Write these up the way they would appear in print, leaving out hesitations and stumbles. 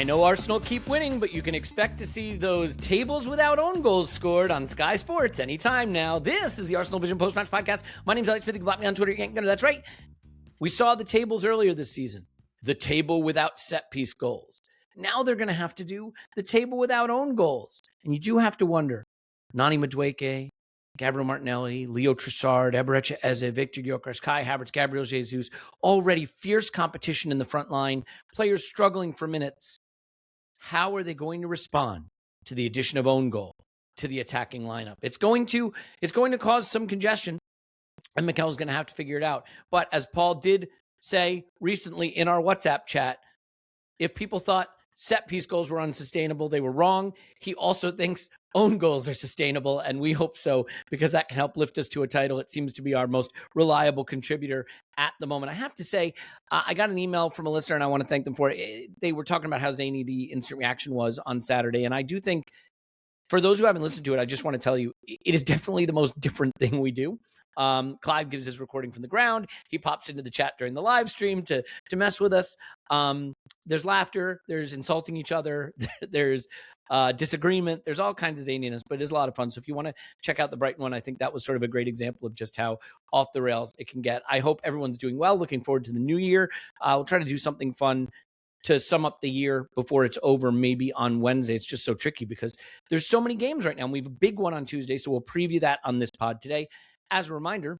I know Arsenal keep winning, but you can expect to see those tables without own goals scored on Sky Sports anytime now. This is the ArsenalVision Post-Match Podcast. My name's Elliot. You can block me on Twitter. That's right. We saw the tables earlier this season. The table without set-piece goals. Now they're going to have to do the table without own goals. And you do have to wonder, Nani Madueke, Gabriel Martinelli, Leo Trossard, Eberechi Eze, Victor Gyokeres, Kai Havertz, Gabriel Jesus, already fierce competition in the front line, players struggling for minutes. How are they going to respond to the addition of own goal to the attacking lineup? It's going to cause some congestion, and Mikel's going to have to figure it out. But as Paul did say recently in our WhatsApp chat, if people thought set-piece goals were unsustainable, they were wrong. He also thinks own goals are sustainable, and we hope so, because that can help lift us to a title. It seems to be our most reliable contributor at the moment. I have to say, I got an email from a listener, and I want to thank them for it. They were talking about how zany the instant reaction was on Saturday, and I do think, for those who haven't listened to it, I just want to tell you, it is definitely the most different thing we do. Clive gives his recording from the ground. He pops into the chat during the live stream to mess with us. There's laughter. There's insulting each other. There's disagreement. There's all kinds of zaniness, but it is a lot of fun. So if you want to check out the Brighton one, I think that was sort of a great example of just how off the rails it can get. I hope everyone's doing well. Looking forward to the new year. We'll try to do something fun to sum up the year before it's over, maybe on Wednesday. It's just so tricky because there's so many games right now. And we have a big one on Tuesday, so we'll preview that on this pod today. As a reminder,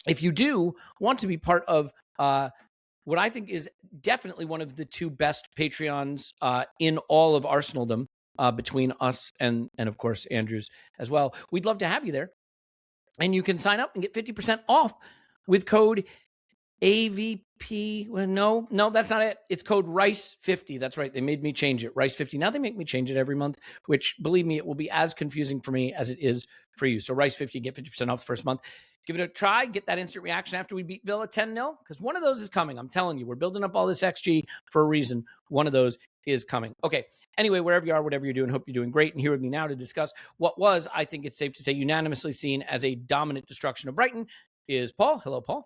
if you do want to be part of what I think is definitely one of the two best Patreons in all of Arsenaldom, between us and of course, Andrews as well, we'd love to have you there. And you can sign up and get 50% off with code AVP. Well, no, that's not it. It's code RICE50. That's right. They made me change it. RICE50. Now they make me change it every month, which, believe me, it will be as confusing for me as it is for you. So RICE50, get 50% off the first month. Give it a try. Get that instant reaction after we beat Villa 10-0, because one of those is coming. I'm telling you, we're building up all this XG for a reason. One of those is coming. Okay. Anyway, wherever you are, whatever you're doing, hope you're doing great. And here with me now to discuss what was, I think it's safe to say, unanimously seen as a dominant destruction of Brighton is Paul. Hello, Paul.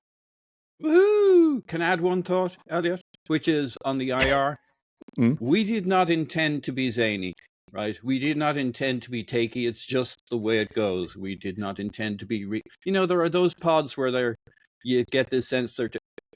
Woohoo! Can I add one thought, Elliot, which is on the IR? We did not intend to be zany, right? We did not intend to be takey. It's just the way it goes. We did not intend to be... there are those pods where you get this sense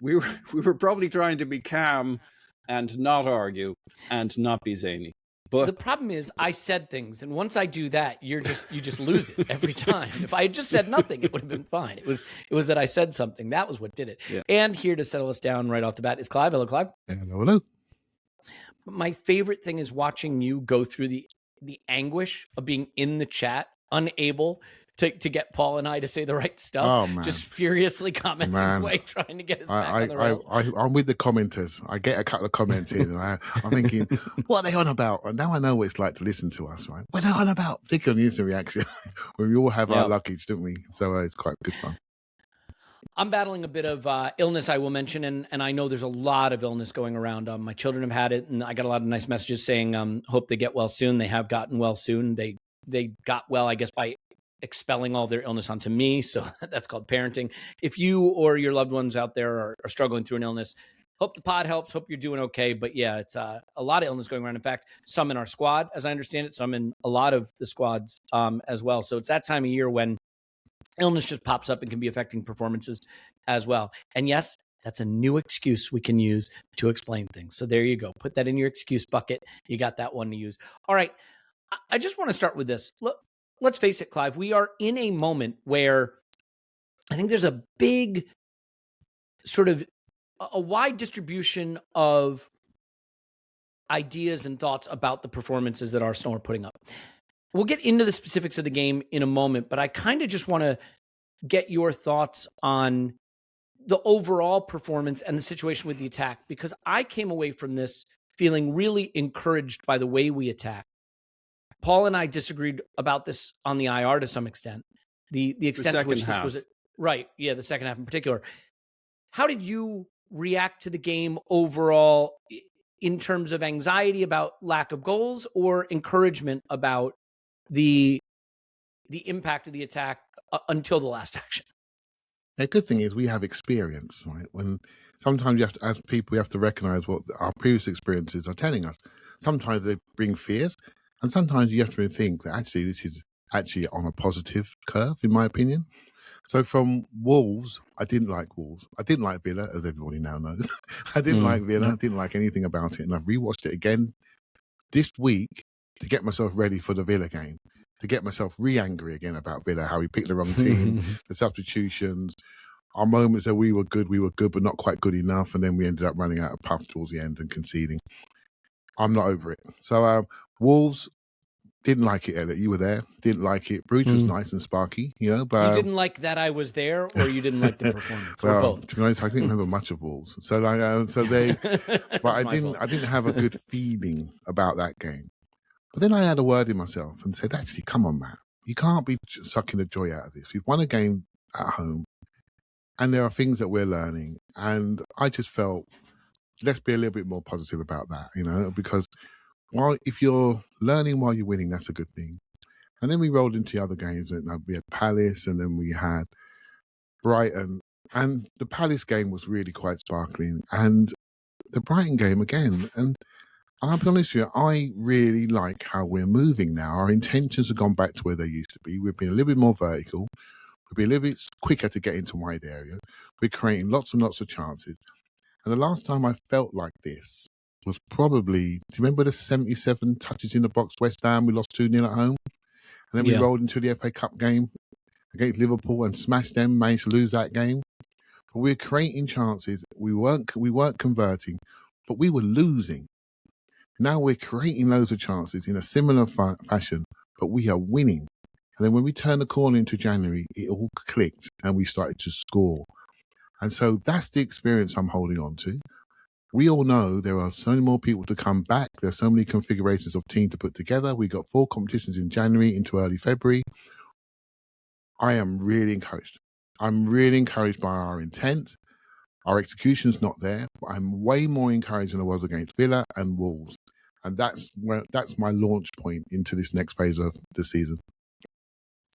we were probably trying to be calm and not argue and not be zany. But the problem is I said things, and once I do that, you just lose it every time. If I had just said nothing, it would have been fine. It was that I said something. That was what did it. Yeah. And here to settle us down right off the bat is Clive. Hello, Clive. Hello. My favorite thing is watching you go through the anguish of being in the chat, unable to get Paul and I to say the right stuff, just furiously commenting away, trying to get us back on the rails. I'm with the commenters. I get a couple of comments in, and I'm thinking, what are they on about? And now I know what it's like to listen to us, right? What are they on about? Particularly on the instant reaction, when we all have our luggage, don't we? So it's quite good fun. I'm battling a bit of illness, I will mention, and I know there's a lot of illness going around. My children have had it, and I got a lot of nice messages saying, hope they get well soon. They have gotten well soon. They got well, I guess, by expelling all their illness onto me. So that's called parenting. If you or your loved ones out there are struggling through an illness, hope the pod helps. Hope you're doing okay. But yeah, it's a lot of illness going around. In fact, some in our squad, as I understand it, some in a lot of the squads as well. So it's that time of year when illness just pops up and can be affecting performances as well. And yes, that's a new excuse we can use to explain things. So there you go. Put that in your excuse bucket. You got that one to use. All right. I just want to start with this. Look, let's face it, Clive, we are in a moment where I think there's a big sort of a wide distribution of ideas and thoughts about the performances that Arsenal are putting up. We'll get into the specifics of the game in a moment, but I kind of just want to get your thoughts on the overall performance and the situation with the attack, because I came away from this feeling really encouraged by the way we attack. Paul and I disagreed about this on the IR to some extent. The extent to which this was right. Yeah, the second half in particular. How did you react to the game overall in terms of anxiety about lack of goals or encouragement about the impact of the attack until the last action? The good thing is we have experience, right? When sometimes you have to, as people, we have to recognize what our previous experiences are telling us. sometimes they bring fears, and sometimes you have to think that actually this is actually on a positive curve, in my opinion. So from Wolves, I didn't like Wolves. I didn't like Villa, as everybody now knows. I didn't like Villa. I didn't like anything about it, and I've rewatched it again this week to get myself ready for the Villa game, to get myself re-angry again about Villa, how we picked the wrong team, the substitutions, our moments that we were good, but not quite good enough, and then we ended up running out of puff towards the end and conceding. I'm not over it. So Wolves, didn't like it, Elliot. You were there. Didn't like it. Bruce was nice and sparky, but you didn't like that I was there, or you didn't like the performance, well, or both. To be honest, I didn't remember much of Wolves. So but I didn't have a good feeling about that game. But then I had a word in myself and said, actually, come on, man. You can't be sucking the joy out of this. We've won a game at home, and there are things that we're learning. And I just felt, let's be a little bit more positive about that, because if you're learning while you're winning, that's a good thing. And then we rolled into the other games. We had Palace, and then we had Brighton. And the Palace game was really quite sparkling. And the Brighton game again. And I'll be honest with you, I really like how we're moving now. Our intentions have gone back to where they used to be. We've been a little bit more vertical. We've been a little bit quicker to get into wide area. We're creating lots and lots of chances. And the last time I felt like this was probably, do you remember the 77 touches in the box, West Ham? We lost 2-0 at home. And then we rolled into the FA Cup game against Liverpool and smashed them, managed to lose that game. But we were creating chances. We weren't converting, but we were losing. Now we're creating loads of chances in a similar fashion, but we are winning. And then when we turned the corner into January, it all clicked and we started to score. And so that's the experience I'm holding on to. We all know there are so many more people to come back. There's so many configurations of team to put together. We got 4 competitions in January into early February. I am really encouraged. I'm really encouraged by our intent. Our execution's not there, but I'm way more encouraged than I was against Villa and Wolves. And that's my launch point into this next phase of the season.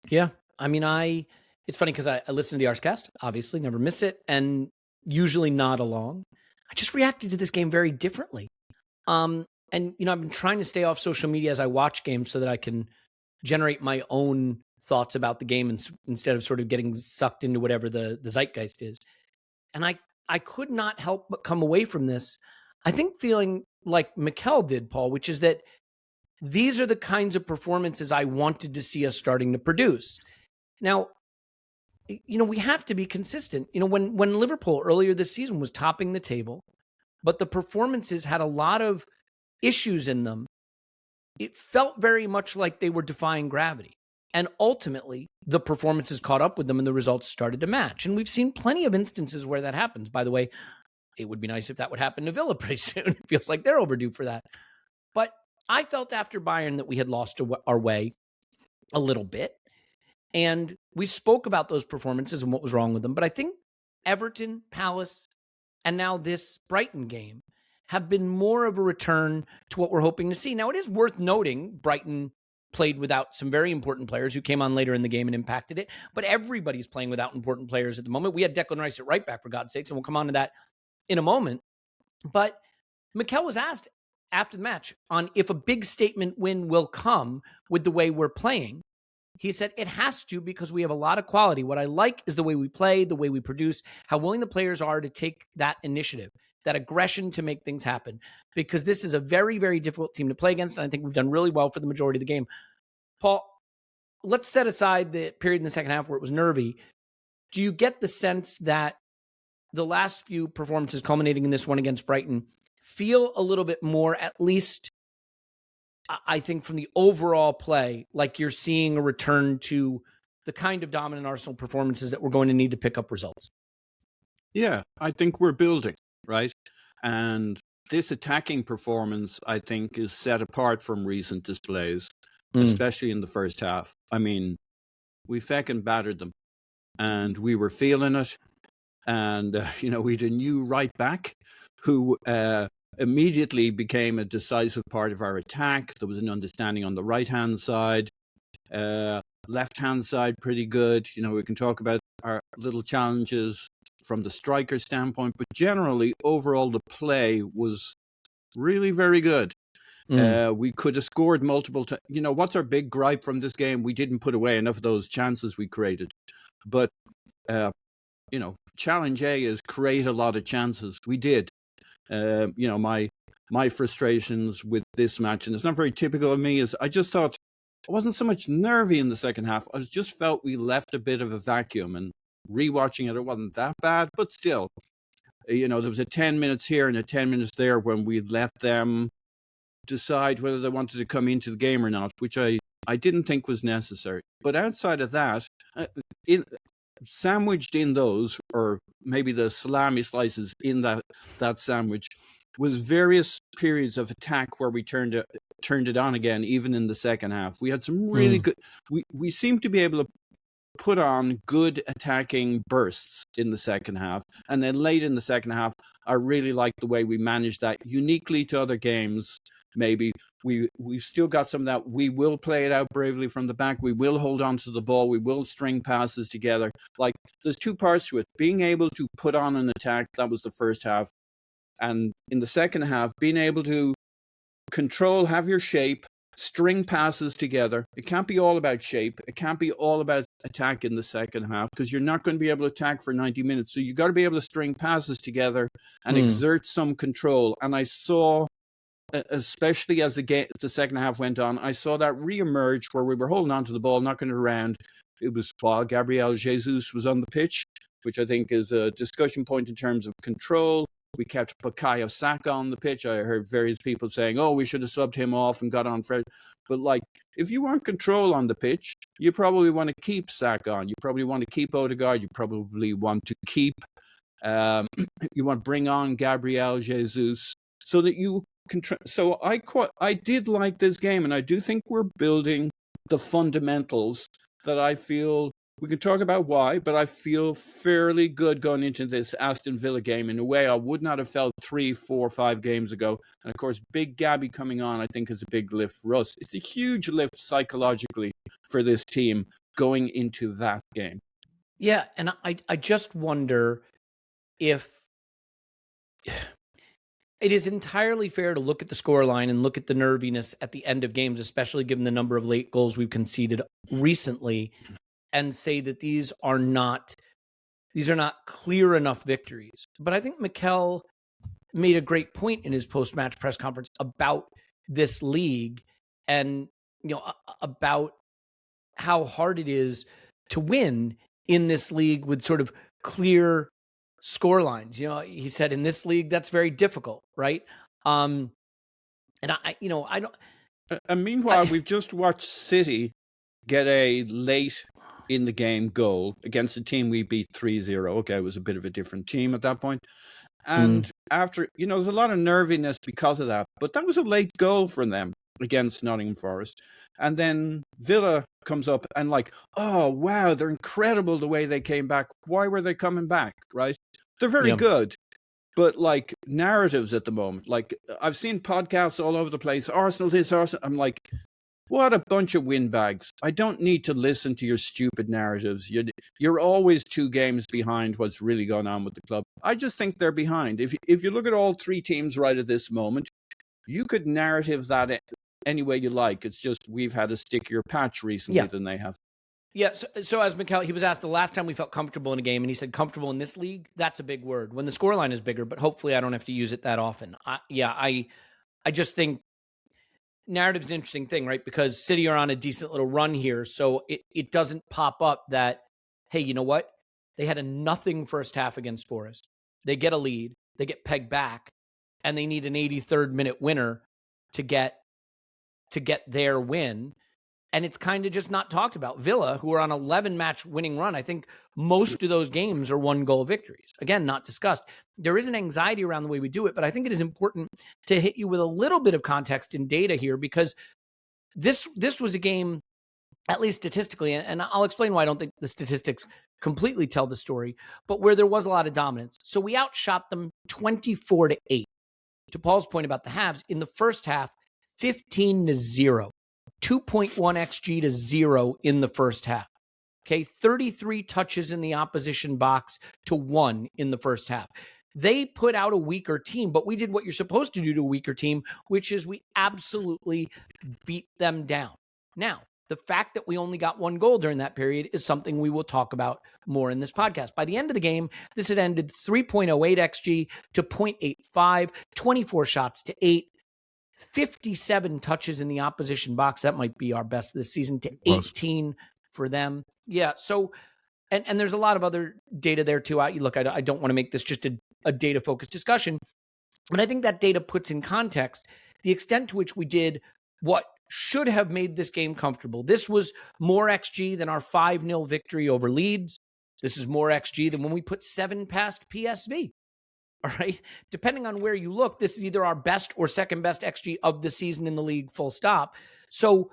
Yeah. I mean, it's funny because I listen to the Arscast, obviously, never miss it, and usually nod along. I just reacted to this game very differently. And, I've been trying to stay off social media as I watch games so that I can generate my own thoughts about the game instead of sort of getting sucked into whatever the zeitgeist is. And I could not help but come away from this, I think, feeling like Mikel did, Paul, which is that these are the kinds of performances I wanted to see us starting to produce. Now, we have to be consistent. When Liverpool earlier this season was topping the table, but the performances had a lot of issues in them, it felt very much like they were defying gravity. And ultimately, the performances caught up with them and the results started to match. And we've seen plenty of instances where that happens. By the way, it would be nice if that would happen to Villa pretty soon. It feels like they're overdue for that. But I felt after Bayern that we had lost our way a little bit. And we spoke about those performances and what was wrong with them. But I think Everton, Palace, and now this Brighton game have been more of a return to what we're hoping to see. Now, it is worth noting Brighton played without some very important players who came on later in the game and impacted it. But everybody's playing without important players at the moment. We had Declan Rice at right back, for God's sakes, and we'll come on to that in a moment. But Mikel was asked after the match on if a big statement win will come with the way we're playing. He said, it has to, because we have a lot of quality. What I like is the way we play, the way we produce, how willing the players are to take that initiative, that aggression to make things happen. Because this is a very, very difficult team to play against, and I think we've done really well for the majority of the game. Paul, let's set aside the period in the second half where it was nervy. Do you get the sense that the last few performances culminating in this one against Brighton feel a little bit more, at least I think from the overall play, like you're seeing a return to the kind of dominant Arsenal performances that we're going to need to pick up results? Yeah, I think we're building, right? And this attacking performance, I think, is set apart from recent displays, especially in the first half. I mean, we feckin' battered them and we were feeling it. And, we had a new right back who immediately became a decisive part of our attack. There was an understanding on the right-hand side. Left-hand side, pretty good. We can talk about our little challenges from the striker standpoint, but generally, overall, the play was really very good. We could have scored multiple times. You know, what's our big gripe from this game? We didn't put away enough of those chances we created. But, you know, challenge A is create a lot of chances. We did. You know, my frustrations with this match, and it's not very typical of me, is I just thought I wasn't so much nervy in the second half. I just felt we left a bit of a vacuum, and rewatching it wasn't that bad, but still, you know, there was a 10 minutes here and a 10 minutes there when we let them decide whether they wanted to come into the game or not, which I didn't think was necessary. But outside of that, sandwiched in those, or maybe the salami slices in that sandwich, was various periods of attack where we turned it on again, even in the second half. We had some really good. We seemed to be able to put on good attacking bursts in the second half, and then late in the second half, I really liked the way we managed that uniquely to other games. Maybe we've still got some of that. We will play it out bravely from the back. We will hold on to the ball. We will string passes together. Like, there's two parts to it. Being able to put on an attack, that was the first half. And in the second half, being able to control, have your shape, string passes together. It can't be all about shape. It can't be all about attack in the second half, because you're not going to be able to attack for 90 minutes. So you got to be able to string passes together and exert some control. And I saw, especially as the second half went on, I saw that reemerge where we were holding on to the ball, knocking it around. It was while Gabriel Jesus was on the pitch, which I think is a discussion point in terms of control. We kept Bukayo Saka on the pitch. I heard various people saying, oh, we should have subbed him off and got on Fred. But, like, if you want control on the pitch, you probably want to keep Saka on. You probably want to keep Odegaard. You probably want to keep, you want to bring on Gabriel Jesus so that you can. So I did like this game, and I do think we're building the fundamentals that I feel. We can talk about why, but I feel fairly good going into this Aston Villa game in a way I would not have felt 3, 4, 5 games ago. And of course, Big Gabby coming on, I think, is a big lift for us. It's a huge lift psychologically for this team going into that game. Yeah, and I just wonder if it is entirely fair to look at the scoreline and look at the nerviness at the end of games, especially given the number of late goals we've conceded recently, and say that these are not clear enough victories. But I think Mikel made a great point in his post-match press conference about this league and, you know, about how hard it is to win in this league with sort of clear score lines. You know, he said in this league that's very difficult, right? And I don't. And meanwhile, we've just watched City get a late in the game goal against a team we beat 3-0. Okay, it was a bit of a different team at that point. And after, you know, there's a lot of nerviness because of that. But that was a late goal from them against Nottingham Forest. And then Villa comes up and like, oh, wow, they're incredible the way they came back. Why were they coming back, right? They're very good. But like narratives at the moment, like I've seen podcasts all over the place. Arsenal this, Arsenal. I'm like, what a bunch of windbags. I don't need to listen to your stupid narratives. You're always 2 games behind what's really going on with the club. I just think they're behind. If you look at all 3 teams right at this moment, you could narrative that any way you like. It's just we've had a stickier patch recently than they have. Yeah, so as Mikel, he was asked the last time we felt comfortable in a game, and he said comfortable in this league, that's a big word. When the scoreline is bigger, but hopefully I don't have to use it that often. I just think narrative's an interesting thing, right? Because City are on a decent little run here, so it doesn't pop up that, hey, you know what? They had a nothing first half against Forest. They get a lead, they get pegged back, and they need an 83rd minute winner to get their win. And it's kind of just not talked about. Villa, who are on 11-match winning run, I think most of those games are 1-goal victories. Again, not discussed. There is an anxiety around the way we do it, but I think it is important to hit you with a little bit of context and data here, because this was a game, at least statistically, and I'll explain why I don't think the statistics completely tell the story, but where there was a lot of dominance. So we outshot them 24-8. To Paul's point about the halves, in the first half, 15-0. 2.1 XG to 0 in the first half. Okay, 33 touches in the opposition box to 1 in the first half. They put out a weaker team, but we did what you're supposed to do to a weaker team, which is we absolutely beat them down. Now, the fact that we only got 1 goal during that period is something we will talk about more in this podcast. By the end of the game, this had ended 3.08 XG to 0.85, 24 shots to 8, 57 touches in the opposition box. That might be our best this season, to 18 for them. Yeah, so, and there's a lot of other data there too. Look, I don't want to make this just a data-focused discussion, but I think that data puts in context the extent to which we did what should have made this game comfortable. This was more XG than our 5-0 victory over Leeds. This is more XG than when we put 7 past PSV. All right. Depending on where you look, this is either our best or second best XG of the season in the league, full stop. So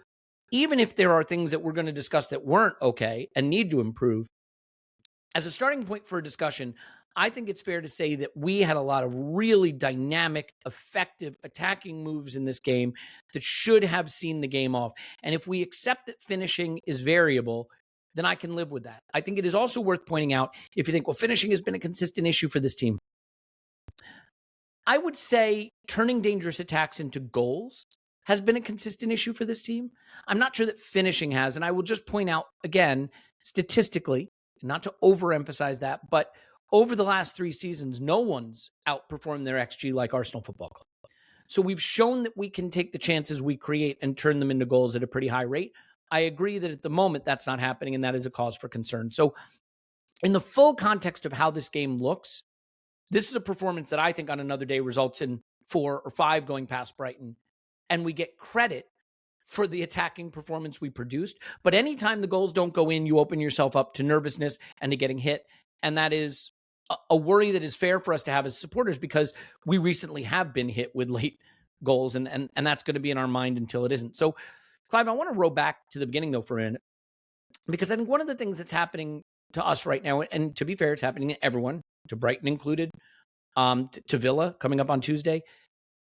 even if there are things that we're going to discuss that weren't okay and need to improve, as a starting point for a discussion, I think it's fair to say that we had a lot of really dynamic, effective attacking moves in this game that should have seen the game off. And if we accept that finishing is variable, then I can live with that. I think it is also worth pointing out, if you think, well, finishing has been a consistent issue for this team, I would say turning dangerous attacks into goals has been a consistent issue for this team. I'm not sure that finishing has, and I will just point out again, statistically, not to overemphasize that, but over the last 3 seasons, no one's outperformed their XG like Arsenal Football Club. So we've shown that we can take the chances we create and turn them into goals at a pretty high rate. I agree that at the moment that's not happening, and that is a cause for concern. So in the full context of how this game looks, this is a performance that I think on another day results in 4 or 5 going past Brighton, and we get credit for the attacking performance we produced. But anytime the goals don't go in, you open yourself up to nervousness and to getting hit, and that is a worry that is fair for us to have as supporters, because we recently have been hit with late goals, and that's going to be in our mind until it isn't. So, Clive, I want to roll back to the beginning, though, for a minute, because I think one of the things that's happening to us right now, and to be fair, it's happening to everyone, to Brighton included, to Villa coming up on Tuesday,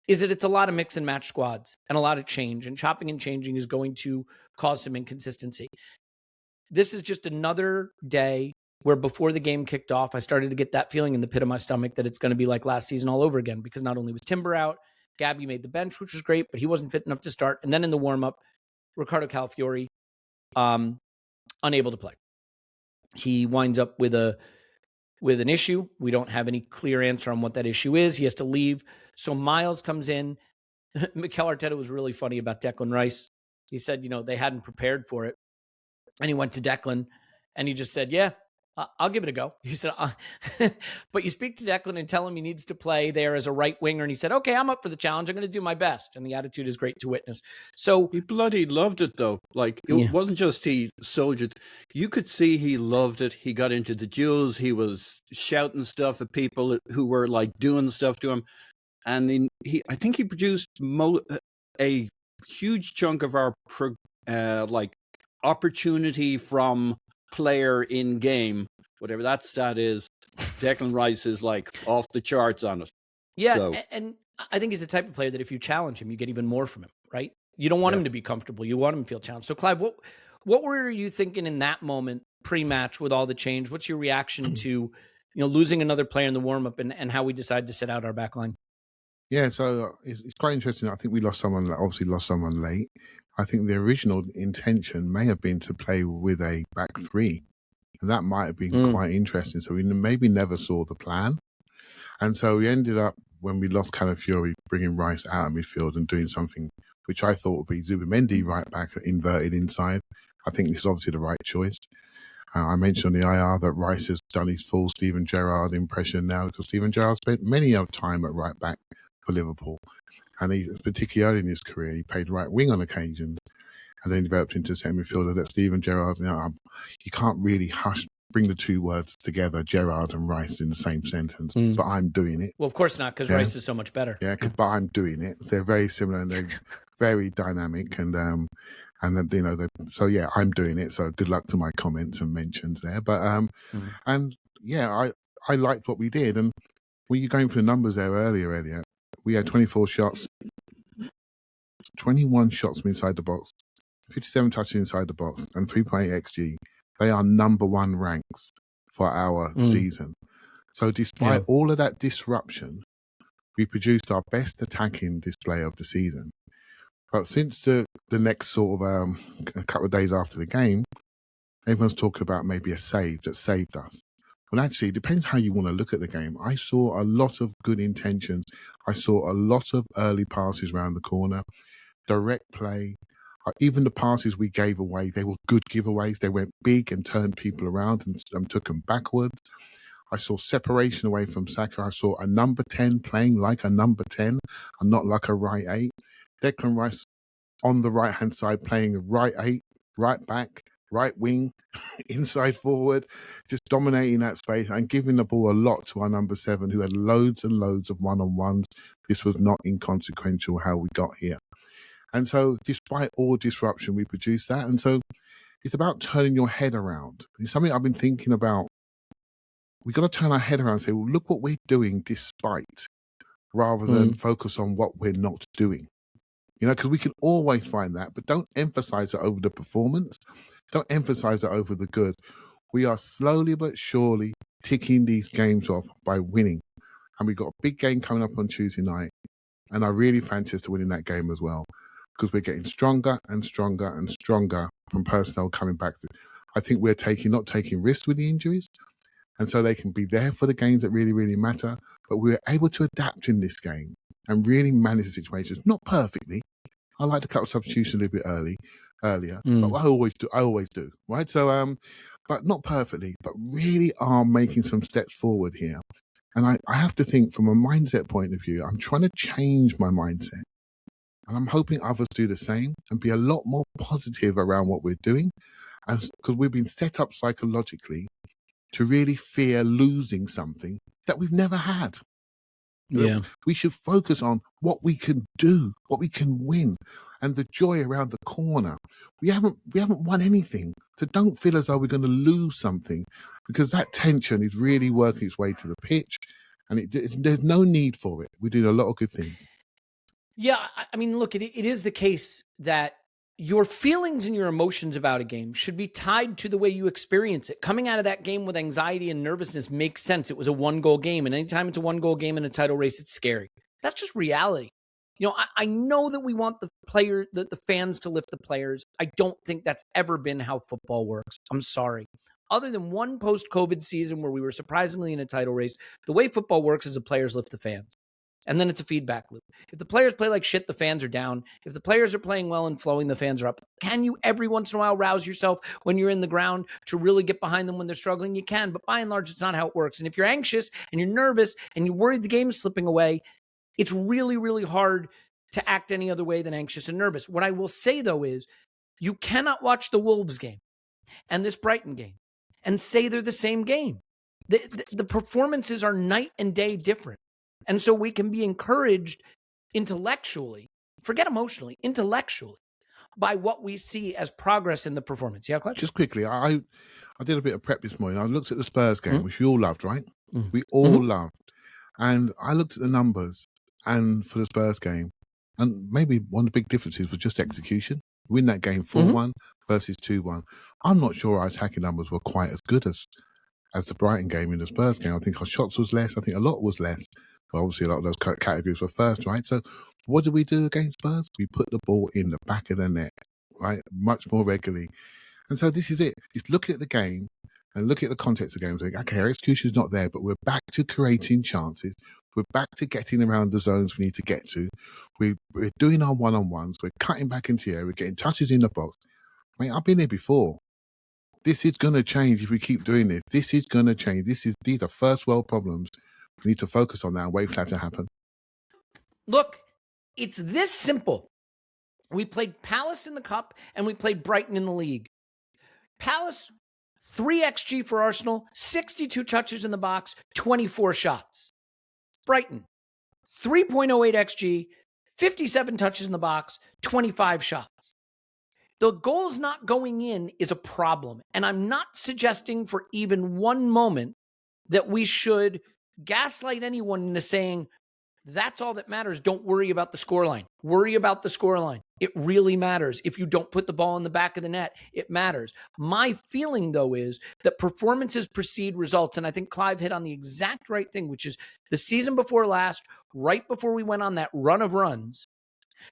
is that it's a lot of mix and match squads and a lot of change, and chopping and changing is going to cause some inconsistency. This is just another day where before the game kicked off, I started to get that feeling in the pit of my stomach that it's going to be like last season all over again, because not only was Timber out, Gabby made the bench, which was great, but he wasn't fit enough to start. And then in the warm-up, Ricardo Calafiori, unable to play. He winds up with an issue. We don't have any clear answer on what that issue is. He has to leave. So Miles comes in. Mikel Arteta was really funny about Declan Rice. He said, they hadn't prepared for it. And he went to Declan and he just said, yeah, I'll give it a go. He said, but you speak to Declan and tell him he needs to play there as a right winger. And he said, okay, I'm up for the challenge. I'm going to do my best. And the attitude is great to witness. So he bloody loved it, though. Like, it wasn't just he soldiered. You could see he loved it. He got into the duels. He was shouting stuff at people who were like doing stuff to him. And I think he produced a huge chunk of our opportunity from player in game, whatever that stat is. Declan Rice is like off the charts on it. Yeah, so. And I think he's the type of player that if you challenge him, you get even more from him, right? You don't want him to be comfortable. You want him to feel challenged. So, Clive, what were you thinking in that moment pre-match with all the change? What's your reaction to losing another player in the warm-up and how we decided to set out our back line? Yeah, so it's quite interesting. I think we lost someone late. I think the original intention may have been to play with a back 3. And that might have been quite interesting. So we maybe never saw the plan. And so we ended up, when we lost Calafiori, bringing Rice out of midfield and doing something which I thought would be Zubimendi right back, inverted inside. I think this is obviously the right choice. I mentioned on the IR that Rice has done his full Steven Gerrard impression now, because Steven Gerrard spent many a time at right back for Liverpool. And he, particularly early in his career, he played right wing on occasion, and then developed into centre midfielder. That Steven Gerrard, you can't really bring the two words together, Gerrard and Rice, in the same sentence. But I'm doing it. Well, of course not, because Rice is so much better. Yeah, but I'm doing it. They're very similar and they're very dynamic, and so yeah, I'm doing it. So good luck to my comments and mentions there. But and yeah, I liked what we did. And when you're going through the numbers there earlier, Elliot, we had 24 shots, 21 shots from inside the box, 57 touches inside the box, and 3.8 XG. They are number 1 ranks for our season. So despite all of that disruption, we produced our best attacking display of the season. But since the next sort of a couple of days after the game, everyone's talking about maybe a save that saved us. Well, actually, it depends how you want to look at the game. I saw a lot of good intentions. I saw a lot of early passes around the corner, direct play. Even the passes we gave away, they were good giveaways. They went big and turned people around and took them backwards. I saw separation away from Saka. I saw a number 10 playing like a number 10 and not like a right 8. Declan Rice on the right-hand side playing right 8, right back, right wing, inside forward, just dominating that space and giving the ball a lot to our number 7 who had loads and loads of one-on-ones. This was not inconsequential how we got here. And so despite all disruption, we produced that. And so it's about turning your head around. It's something I've been thinking about. We've got to turn our head around and say, well, look what we're doing despite, rather than focus on what we're not doing. You know, because we can always find that, but don't emphasize it over the performance. Don't emphasize it over the good. We are slowly but surely ticking these games off by winning. And we've got a big game coming up on Tuesday night. And I really fancy us to win in that game as well, because we're getting stronger and stronger and stronger from personnel coming back. I think we're not taking risks with the injuries. And so they can be there for the games that really, really matter. But we're able to adapt in this game and really manage the situations. Not perfectly. I like to cut substitution a little bit earlier, but I always do, right? So, but not perfectly, but really are making some steps forward here. And I have to think from a mindset point of view, I'm trying to change my mindset. And I'm hoping others do the same and be a lot more positive around what we're doing, because we've been set up psychologically to really fear losing something that we've never had. Yeah. We should focus on what we can do, what we can win, and the joy around the corner. We haven't won anything, so don't feel as though we're going to lose something, because that tension is really working its way to the pitch, and there's no need for it. We're doing a lot of good things. Yeah, I mean, look, it is the case that your feelings and your emotions about a game should be tied to the way you experience it. Coming out of that game with anxiety and nervousness makes sense. It was a one-goal game, and anytime it's a one-goal game in a title race, it's scary. That's just reality. You know, I know that we want the fans to lift the players. I don't think that's ever been how football works. I'm sorry. Other than one post-COVID season where we were surprisingly in a title race, the way football works is the players lift the fans. And then it's a feedback loop. If the players play like shit, the fans are down. If the players are playing well and flowing, the fans are up. Can you every once in a while rouse yourself when you're in the ground to really get behind them when they're struggling? You can, but by and large, it's not how it works. And if you're anxious and you're nervous and you're worried the game is slipping away, it's really, really hard to act any other way than anxious and nervous. What I will say, though, is you cannot watch the Wolves game and this Brighton game and say they're the same game. The performances are night and day different. And so we can be encouraged intellectually, forget emotionally, intellectually, by what we see as progress in the performance. Yeah, Clive? Just quickly, I did a bit of prep this morning. I looked at the Spurs game, which we all loved, right? We all loved. And I looked at the numbers and for the Spurs game, and maybe one of the big differences was just execution. Win that game 4-1 versus 2-1. I'm not sure our attacking numbers were quite as good as the Brighton game in the Spurs game. I think our shots was less. I think a lot was less. Well, obviously, a lot of those categories were first, right? So what did we do against Spurs? We put the ball in the back of the net, right? Much more regularly. And so this is it. Just looking at the game and looking at the context of the game and saying, okay, our execution is not there, but we're back to creating chances. We're back to getting around the zones we need to get to. We're doing our one-on-ones. We're cutting back into the air. We're getting touches in the box. I mean, I've been here before. This is going to change if we keep doing this. This is going to change. These are first world problems. We need to focus on that and wait for that to happen. Look, it's this simple. We played Palace in the Cup and we played Brighton in the league. Palace, 3 XG for Arsenal, 62 touches in the box, 24 shots. Brighton, 3.08 XG, 57 touches in the box, 25 shots. The goals not going in is a problem. And I'm not suggesting for even one moment that we should gaslight anyone into saying That's all that matters. Don't worry about the scoreline. Worry about the scoreline. It really matters. If you don't put the ball in the back of the net, it matters. My feeling, though, is that performances precede results. And I think Clive hit on the exact right thing, which is the season before last, right before we went on that run of runs,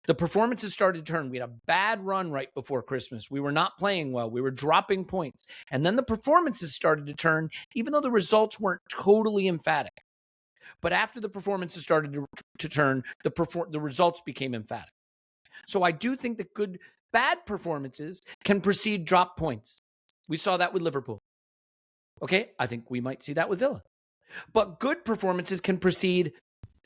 the performances started to turn. We had a bad run right before Christmas. We were not playing well. We were dropping points. And then the performances started to turn, even though the results weren't totally emphatic. But after the performances started to turn, the results became emphatic. So I do think that bad performances can precede drop points. We saw that with Liverpool. Okay, I think we might see that with Villa. But good performances can precede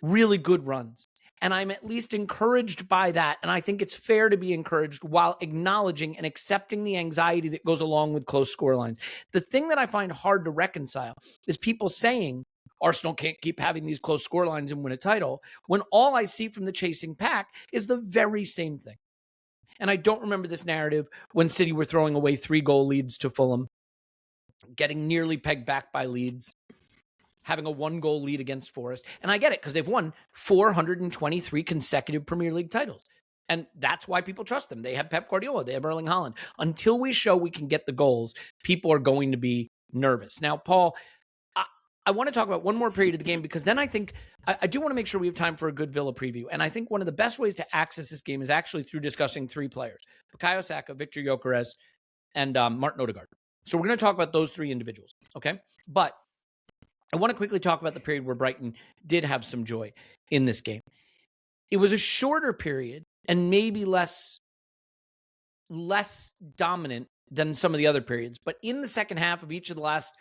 really good runs. And I'm at least encouraged by that. And I think it's fair to be encouraged while acknowledging and accepting the anxiety that goes along with close scorelines. The thing that I find hard to reconcile is people saying, Arsenal can't keep having these close scorelines and win a title, when all I see from the chasing pack is the very same thing. And I don't remember this narrative when City were throwing away 3-goal leads to Fulham, getting nearly pegged back by Leeds, having a 1-goal lead against Forest. And I get it, because they've won 423 consecutive Premier League titles. And that's why people trust them. They have Pep Guardiola. They have Erling Haaland. Until we show we can get the goals, people are going to be nervous. Now, Paul, I want to talk about one more period of the game, because then I think I do want to make sure we have time for a good Villa preview. And I think one of the best ways to access this game is actually through discussing 3 players: Bukayo Saka, Victor Gyokeres, and Martin Odegaard. So we're going to talk about those 3 individuals, okay? But I want to quickly talk about the period where Brighton did have some joy in this game. It was a shorter period and maybe less dominant than some of the other periods. But in the second half of each of the last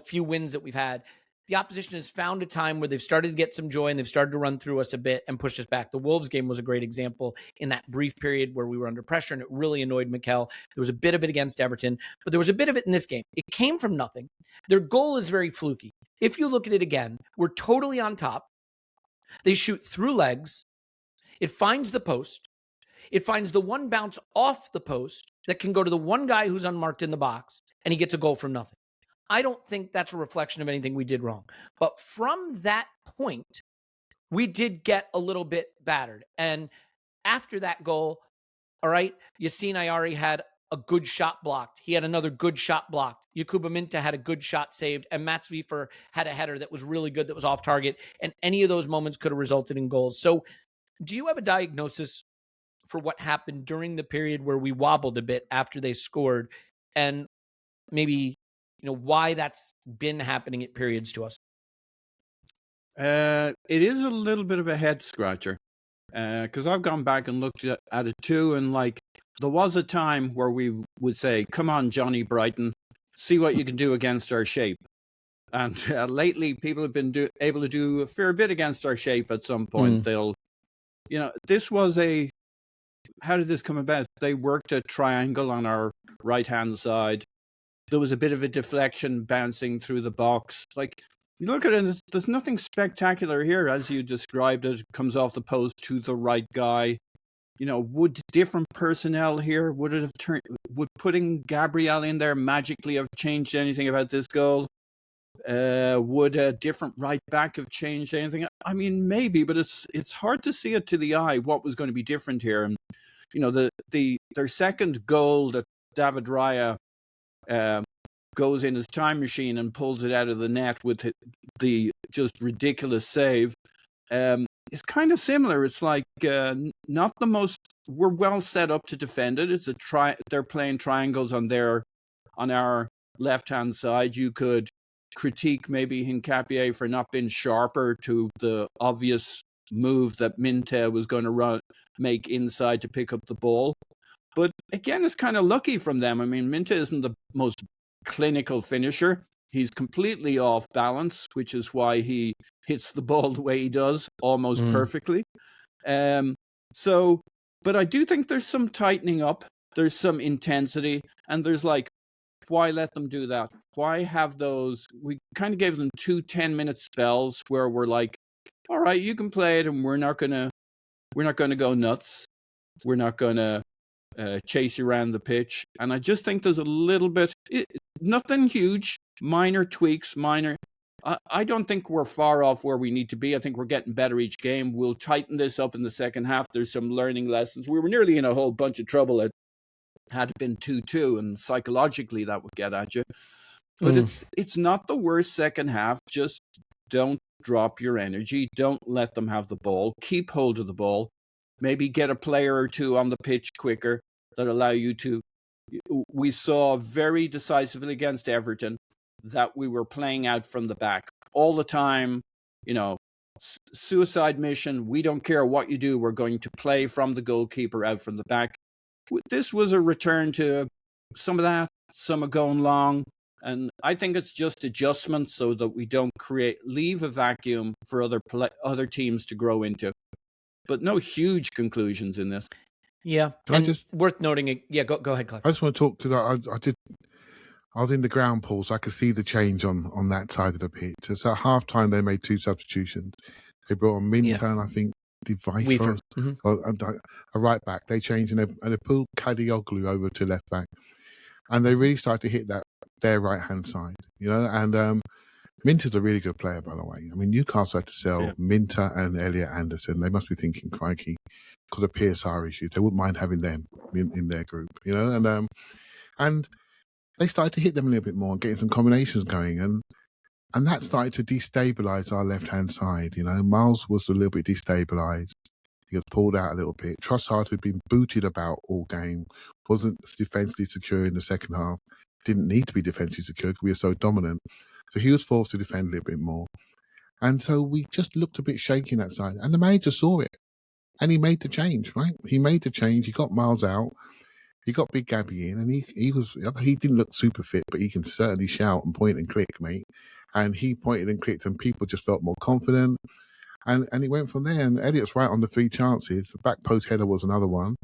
few wins that we've had, the opposition has found a time where they've started to get some joy and they've started to run through us a bit and push us back. The Wolves game was a great example in that brief period where we were under pressure and it really annoyed Mikel. There was a bit of it against Everton, but there was a bit of it in this game. It came from nothing. Their goal is very fluky. If you look at it again, we're totally on top. They shoot through legs. It finds the post. It finds the one bounce off the post that can go to the one guy who's unmarked in the box, and he gets a goal from nothing. I don't think that's a reflection of anything we did wrong. But from that point, we did get a little bit battered. And after that goal, all right, Yassine Ayari had a good shot blocked. He had another good shot blocked. Yakuba Minta had a good shot saved. And Mats Wiefer had a header that was really good, that was off target. And any of those moments could have resulted in goals. So do you have a diagnosis for what happened during the period where we wobbled a bit after they scored, and maybe why that's been happening at periods to us? It is a little bit of a head scratcher, because I've gone back and looked at it too, and there was a time where we would say, "Come on, Johnny Brighton, see what you can do against our shape." And lately, people have been able to do a fair bit against our shape. At some point, they'll, this was how did this come about? They worked a triangle on our right-hand side. There was a bit of a deflection bouncing through the box. You look at it, there's nothing spectacular here, as you described it. Comes off the post to the right guy. Would different personnel here, would putting Gabriel in there magically have changed anything about this goal? Would a different right back have changed anything? I mean, maybe, but it's hard to see it to the eye what was going to be different here. And their second goal, that David Raya goes in his time machine and pulls it out of the net with the just ridiculous save. It's kind of similar. It's not the most. We're well set up to defend it. It's they're playing triangles on our left hand side. You could critique maybe Hincapié for not being sharper to the obvious move that Minta was going to make inside to pick up the ball. But again, it's kind of lucky from them. I mean, Minta isn't the most clinical finisher. He's completely off balance, which is why he hits the ball the way he does, almost perfectly. But I do think there's some tightening up. There's some intensity, and there's why let them do that? Why have those? We kind of gave them 2 10-minute spells where we're all right, you can play it, and we're not gonna go nuts. We're not gonna chase you around the pitch. And I just think there's a little bit, nothing huge, minor tweaks, I don't think we're far off where we need to be. I think we're getting better each game. We'll tighten this up in the second half. There's some learning lessons. We were nearly in a whole bunch of trouble. It had been 2-2, and psychologically that would get at you. But it's not the worst second half. Just don't drop your energy. Don't let them have the ball. Keep hold of the ball. Maybe get a player or two on the pitch quicker that allow you to. We saw very decisively against Everton that we were playing out from the back all the time. Suicide mission. We don't care what you do. We're going to play from the goalkeeper out from the back. This was a return to some of that, some are going long. And I think it's just adjustments so that we don't leave a vacuum for other teams to grow into. But no huge conclusions in this. Yeah, worth noting. Yeah, go ahead, Clive. I just want to talk because I was in the ground, Paul, so I could see the change on that side of the pitch. So at half time, they made 2 substitutions. They brought on Minter and I think Weaver, a right back. They changed and they pulled Kadioglu over to left back, and they really started to hit their right hand side. And Minter's a really good player, by the way. I mean, Newcastle had to sell Minter and Elliot Anderson. They must be thinking, crikey, because of PSR issues, they wouldn't mind having them in their group, and they started to hit them a little bit more and getting some combinations going, and that started to destabilise our left-hand side. Miles was a little bit destabilised. He was pulled out a little bit. Trossard, who'd been booted about all game, wasn't defensively secure in the second half. Didn't need to be defensively secure because we were so dominant. So he was forced to defend a little bit more. And so we just looked a bit shaky in that side. And the manager saw it. And he made the change, right? He made the change. He got Miles out. He got Big Gabby in. And he didn't look super fit, but he can certainly shout and point and click, mate. And he pointed and clicked and people just felt more confident. And he went from there. And Elliot's right on the 3 chances. The back post header was another one.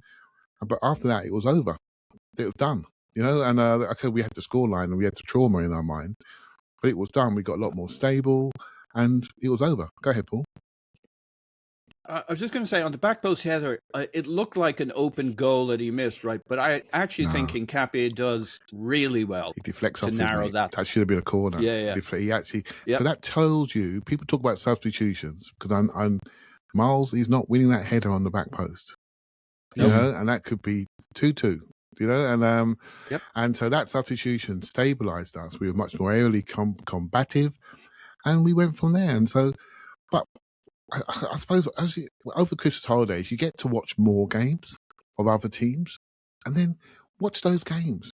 But after that, it was over. It was done. And okay, we had the scoreline and we had the trauma in our mind. But it was done. We got a lot more stable and it was over. Go ahead, Paul. I was just going to say, on the back post header, it looked like an open goal that he missed, right? But I actually think Nkapie does really well. He deflects to off narrow that. That should have been a corner. Yeah. He actually. So that tells you, people talk about substitutions because Miles, he's not winning that header on the back post. And that could be 2-2. And so that substitution stabilised us. We were much more aerially combative, and we went from there. And so, but I suppose over Christmas holidays, you get to watch more games of other teams, and then watch those games.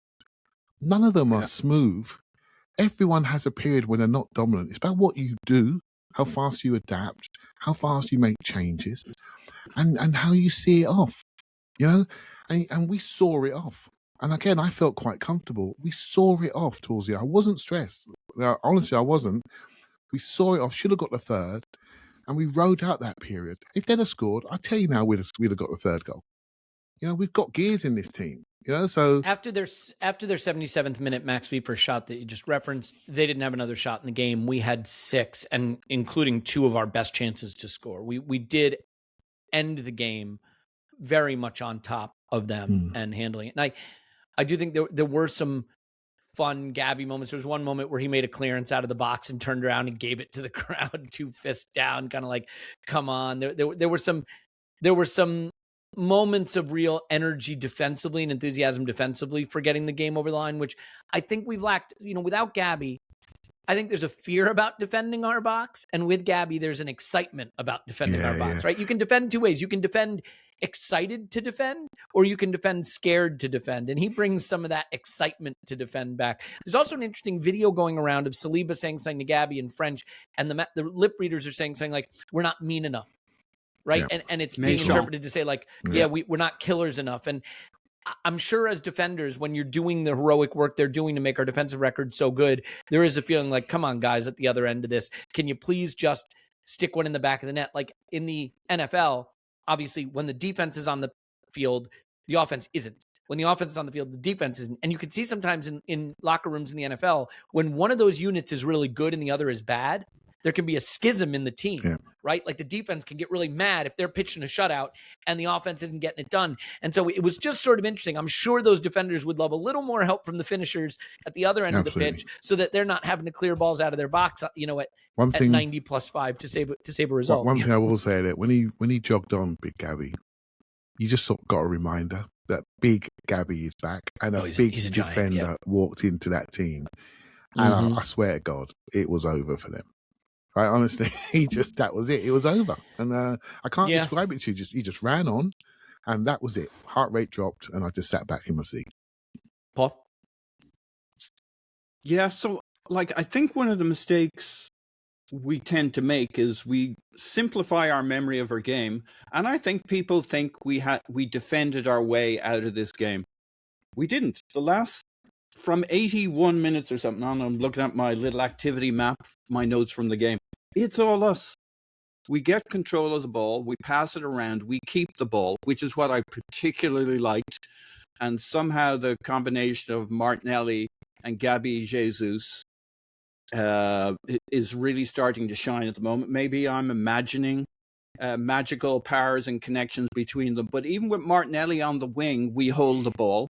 None of them are smooth. Everyone has a period when they're not dominant. It's about what you do, how fast you adapt, how fast you make changes, and how you see it off. And we saw it off. And again, I felt quite comfortable. We saw it off towards the end. I wasn't stressed. Honestly, I wasn't. We saw it off. Should have got the third. And we rode out that period. If they'd have scored, I tell you now, we'd have got the third goal. We've got gears in this team. So after their 77th minute Max Weaver shot that you just referenced, they didn't have another shot in the game. We had 6, and including 2 of our best chances to score. We did end the game very much on top of them and handling it. And I do think there were some fun Gabby moments. There was one moment where he made a clearance out of the box and turned around and gave it to the crowd, 2 fists down, kind of like, come on. There were some moments of real energy defensively and enthusiasm defensively for getting the game over the line, which I think we've lacked. Without Gabby, I think there's a fear about defending our box, and with Gabby, there's an excitement about defending our box, right? You can defend 2 ways. You can defend excited to defend, or you can defend scared to defend, and he brings some of that excitement to defend back. There's also an interesting video going around of Saliba saying something to Gabby in French, and the lip readers are saying something like, "We're not mean enough," right? And it's being interpreted to say like, we're not killers enough. And I'm sure as defenders, when you're doing the heroic work they're doing to make our defensive record so good, there is a feeling like, come on, guys, at the other end of this, can you please just stick one in the back of the net? Like in the NFL, obviously, when the defense is on the field, the offense isn't. When the offense is on the field, the defense isn't. And you can see sometimes in locker rooms in the NFL, when one of those units is really good and the other is bad, there can be a schism in the team, Yeah. right? Like the defense can get really mad if they're pitching a shutout and the offense isn't getting it done. And so it was just sort of interesting. I'm sure those defenders would love a little more help from the finishers at the other end of the pitch so that they're not having to clear balls out of their box, at 90 plus 5 to save a result. One thing I will say that when he jogged on, Big Gabby, you just sort of got a reminder that Big Gabby is back and a big defender walked into that team. And I swear to God, it was over for them. Right, honestly, that was it. It was over. And I can't describe it to you. He just ran on and that was it. Heart rate dropped and I just sat back in my seat. Paul? Yeah, so I think one of the mistakes we tend to make is we simplify our memory of our game. And I think people think we defended our way out of this game. We didn't. From 81 minutes or something on, I'm looking at my little activity map, my notes from the game. It's all us. We get control of the ball, we pass it around, we keep the ball, which is what I particularly liked. And somehow the combination of Martinelli and Gabby Jesus is really starting to shine at the moment. Maybe I'm imagining magical powers and connections between them. But even with Martinelli on the wing, we hold the ball.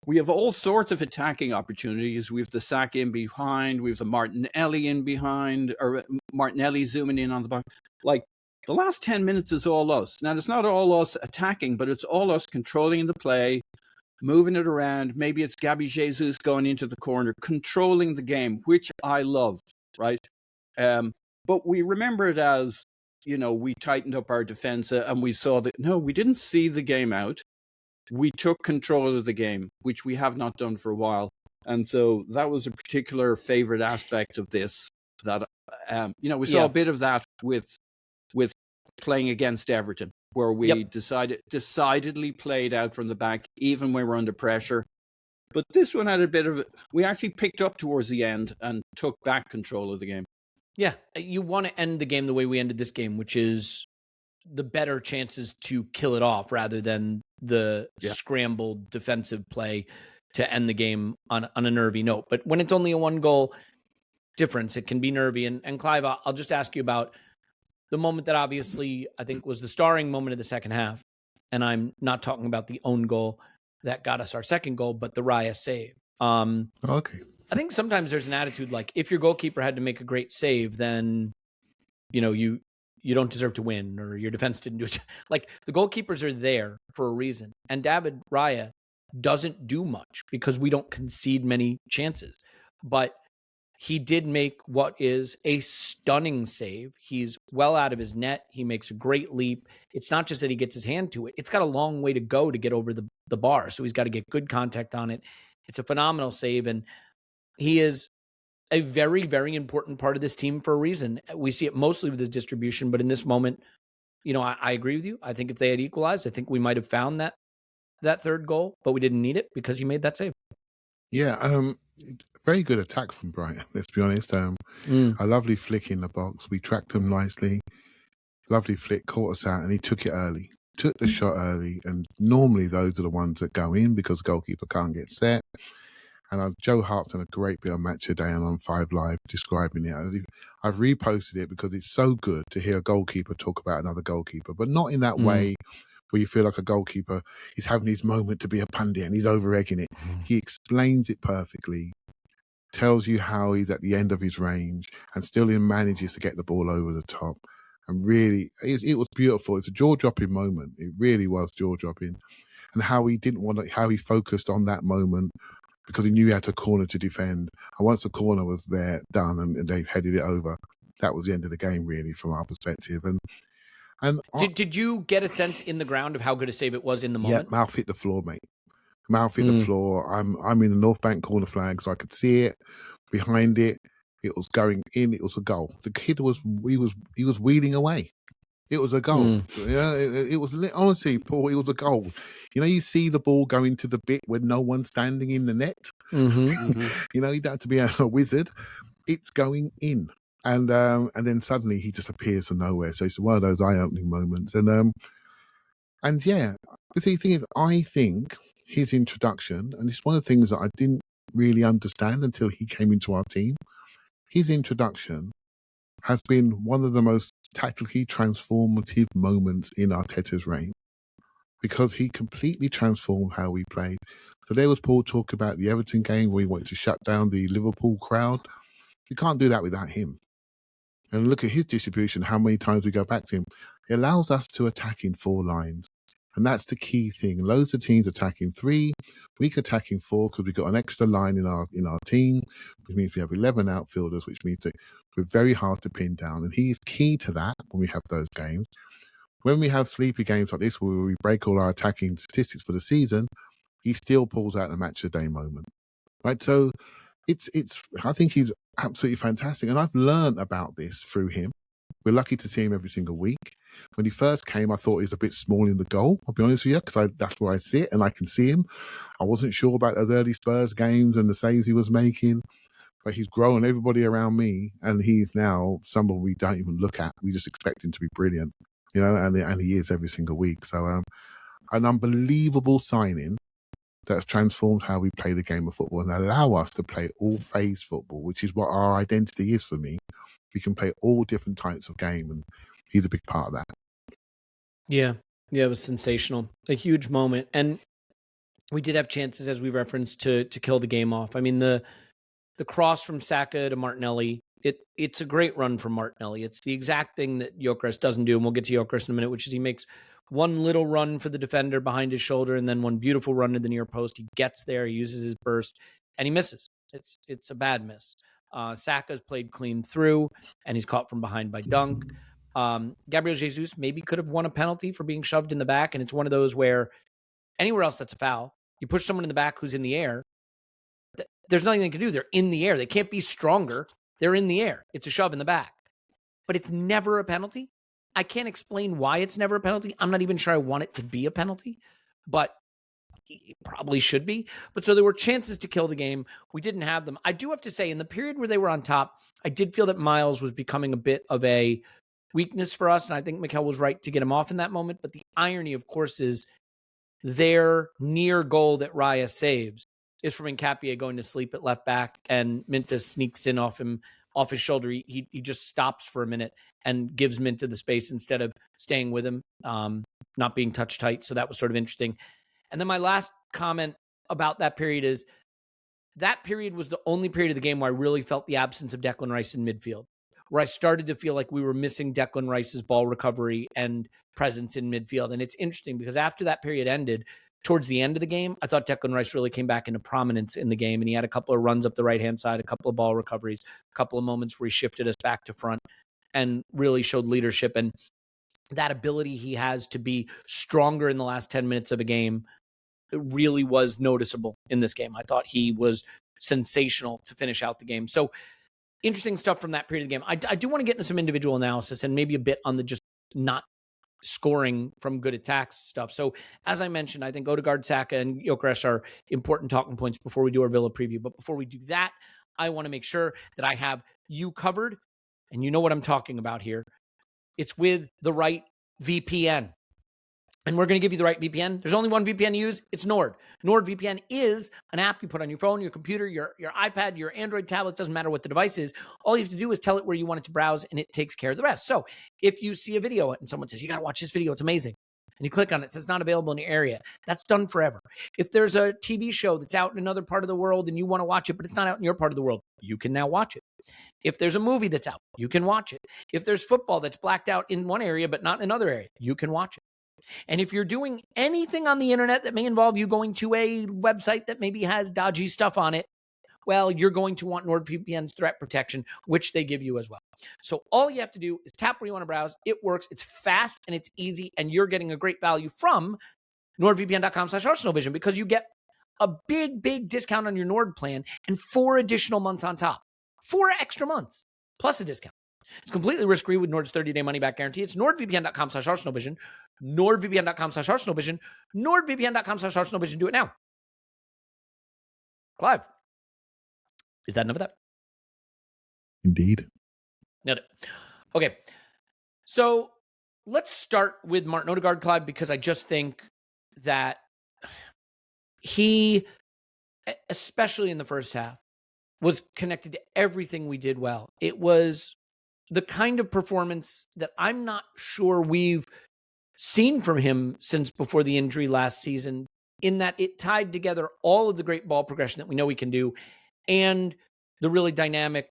We have all sorts of attacking opportunities. We have the Saka in behind. We have the Martinelli in behind, or Martinelli zooming in on the back. The last 10 minutes is all us. Now, it's not all us attacking, but it's all us controlling the play, moving it around. Maybe it's Gabby Jesus going into the corner, controlling the game, which I love, right? But we remember it as, we tightened up our defense and we saw that, no, we didn't see the game out. We took control of the game, which we have not done for a while. And so that was a particular favorite aspect of this that, we saw a bit of that with playing against Everton, where we decidedly played out from the back, even when we're under pressure. But this one had a bit of, we actually picked up towards the end and took back control of the game. Yeah. You want to end the game the way we ended this game, which is the better chances to kill it off rather than the scrambled defensive play to end the game on a nervy note. But when it's only a 1-goal difference, it can be nervy. And Clive, I'll just ask you about the moment that obviously I think was the starring moment of the second half. And I'm not talking about the own goal that got us our second goal, but the Raya save. Okay. I think sometimes there's an attitude like if your goalkeeper had to make a great save, then, you don't deserve to win, or your defense didn't do it. Like the goalkeepers are there for a reason. And David Raya doesn't do much because we don't concede many chances. But he did make what is a stunning save. He's well out of his net. He makes a great leap. It's not just that he gets his hand to it. It's got a long way to go to get over the bar. So he's got to get good contact on it. It's a phenomenal save. And he is a very, very important part of this team for a reason. We see it mostly with his distribution, but in this moment, I agree with you. I think if they had equalized, I think we might have found that third goal, but we didn't need it because he made that save. Yeah, very good attack from Brighton, let's be honest. A lovely flick in the box. We tracked him nicely. Lovely flick, caught us out, and he took it early. Took the shot early, and normally those are the ones that go in because goalkeeper can't get set. And Joe Hart's done a great bit on Match Today and on 5 Live describing it. I've reposted it because it's so good to hear a goalkeeper talk about another goalkeeper, but not in that way where you feel like a goalkeeper is having his moment to be a pundit and he's over-egging it. He explains it perfectly, tells you how he's at the end of his range and still manages to get the ball over the top. And really, it was beautiful. It's a jaw-dropping moment. It really was jaw-dropping. And how he focused on that moment, because he knew he had a corner to defend. And once the corner was there, done, and they headed it over, that was the end of the game, really, from our perspective. And did you get a sense in the ground of how good a save it was in the moment? Yeah, mouth hit the floor, mate. Mouth hit the floor. I'm in the North Bank corner flag, so I could see it. Behind it, it was going in. It was a goal. The kid was wheeling away. It was a goal. Yeah, it was honestly, Paul. It was a goal. You see the ball going to the bit when no one's standing in the net. You don't have to be a wizard. It's going in, and then suddenly he just appears from nowhere. So it's one of those eye-opening moments. And yeah, the thing is, I think his introduction, and it's one of the things that I didn't really understand until he came into our team. His introduction has been one of the most tactically transformative moments in Arteta's reign, because he completely transformed how we played. So there was Paul talk about the Everton game where he wanted to shut down the Liverpool crowd. You can't do that without him. And look at his distribution, how many times we go back to him. It allows us to attack in 4 lines. And that's the key thing. Loads of teams attacking 3, we can attack in 4 because we've got an extra line in our team, which means we have 11 outfielders, which means that we're very hard to pin down. And he is key to that when we have those games. When we have sleepy games like this, where we break all our attacking statistics for the season, he still pulls out the match of the day moment. Right? So I think he's absolutely fantastic. And I've learned about this through him. We're lucky to see him every single week. When he first came, I thought he was a bit small in the goal, I'll be honest with you, because that's where I see it and I can see him. I wasn't sure about those early Spurs games and the saves he was making, but he's grown everybody around me, and he's now someone we don't even look at. We just expect him to be brilliant, and he is every single week. So an unbelievable signing that's transformed how we play the game of football and allow us to play all phase football, which is what our identity is for me. We can play all different types of game, and he's a big part of that. Yeah, it was sensational. A huge moment. And we did have chances, as we referenced, to kill the game off. I mean, the cross from Saka to Martinelli, it's a great run from Martinelli. It's the exact thing that Gyokeres doesn't do, and we'll get to Gyokeres in a minute, which is he makes one little run for the defender behind his shoulder and then one beautiful run to the near post. He gets there, he uses his burst, and he misses. It's a bad miss. Saka's played clean through, and he's caught from behind by Dunk. Gabriel Jesus maybe could have won a penalty for being shoved in the back, and it's one of those where anywhere else that's a foul. You push someone in the back who's in the air, there's nothing they can do. They're in the air. They can't be stronger. They're in the air. It's a shove in the back. But it's never a penalty. I can't explain why it's never a penalty. I'm not even sure I want it to be a penalty, but it probably should be. But so there were chances to kill the game. We didn't have them. I do have to say, in the period where they were on top, I did feel that Miles was becoming a bit of a weakness for us, and I think Mikel was right to get him off in that moment. But the irony, of course, is their near goal that Raya saves is from Nkapie going to sleep at left back, and Minta sneaks in off his shoulder. He just stops for a minute and gives Minta the space instead of staying with him, not being touch tight. So that was sort of interesting. And then my last comment about that period is that period was the only period of the game where I really felt the absence of Declan Rice in midfield, where I started to feel like we were missing Declan Rice's ball recovery and presence in midfield. And it's interesting because after that period ended, towards the end of the game, I thought Declan Rice really came back into prominence in the game, and he had a couple of runs up the right-hand side, a couple of ball recoveries, a couple of moments where he shifted us back to front and really showed leadership. And that ability he has to be stronger in the last 10 minutes of a game really was noticeable in this game. I thought he was sensational to finish out the game. So interesting stuff from that period of the game. I do want to get into some individual analysis and maybe a bit on the just not scoring from good attacks stuff. So as I mentioned, I think Odegaard, Saka, and Gyokeres are important talking points before we do our Villa preview. But before we do that, I want to make sure that I have you covered, and you know what I'm talking about here. It's with the right VPN. And we're going to give you the right VPN. There's only one VPN to use. It's Nord. NordVPN is an app you put on your phone, your computer, your iPad, your Android tablet. Doesn't matter what the device is. All you have to do is tell it where you want it to browse, and it takes care of the rest. So if you see a video and someone says, you got to watch this video, it's amazing, and you click on it, it says it's not available in your area, that's done forever. If there's a TV show that's out in another part of the world and you want to watch it, but it's not out in your part of the world, you can now watch it. If there's a movie that's out, you can watch it. If there's football that's blacked out in one area but not in another area, you can watch it. And if you're doing anything on the internet that may involve you going to a website that maybe has dodgy stuff on it, well, you're going to want NordVPN's threat protection, which they give you as well. So all you have to do is tap where you want to browse. It works. It's fast and it's easy. And you're getting a great value from NordVPN.com/ArsenalVision because you get a big, big discount on your Nord plan and 4 additional months on top. 4 extra months plus a discount. It's completely risk-free with Nord's 30-day money-back guarantee. It's NordVPN.com/ArsenalVision. NordVPN.com/ArsenalVision. NordVPN.com/ArsenalVision. Do it now. Clive, is that enough of that? Indeed. Nailed it. Okay. So let's start with Martin Odegaard, Clive, because I just think that he, especially in the first half, was connected to everything we did well. It was the kind of performance that I'm not sure we've seen from him since before the injury last season, in that it tied together all of the great ball progression that we know he can do and the really dynamic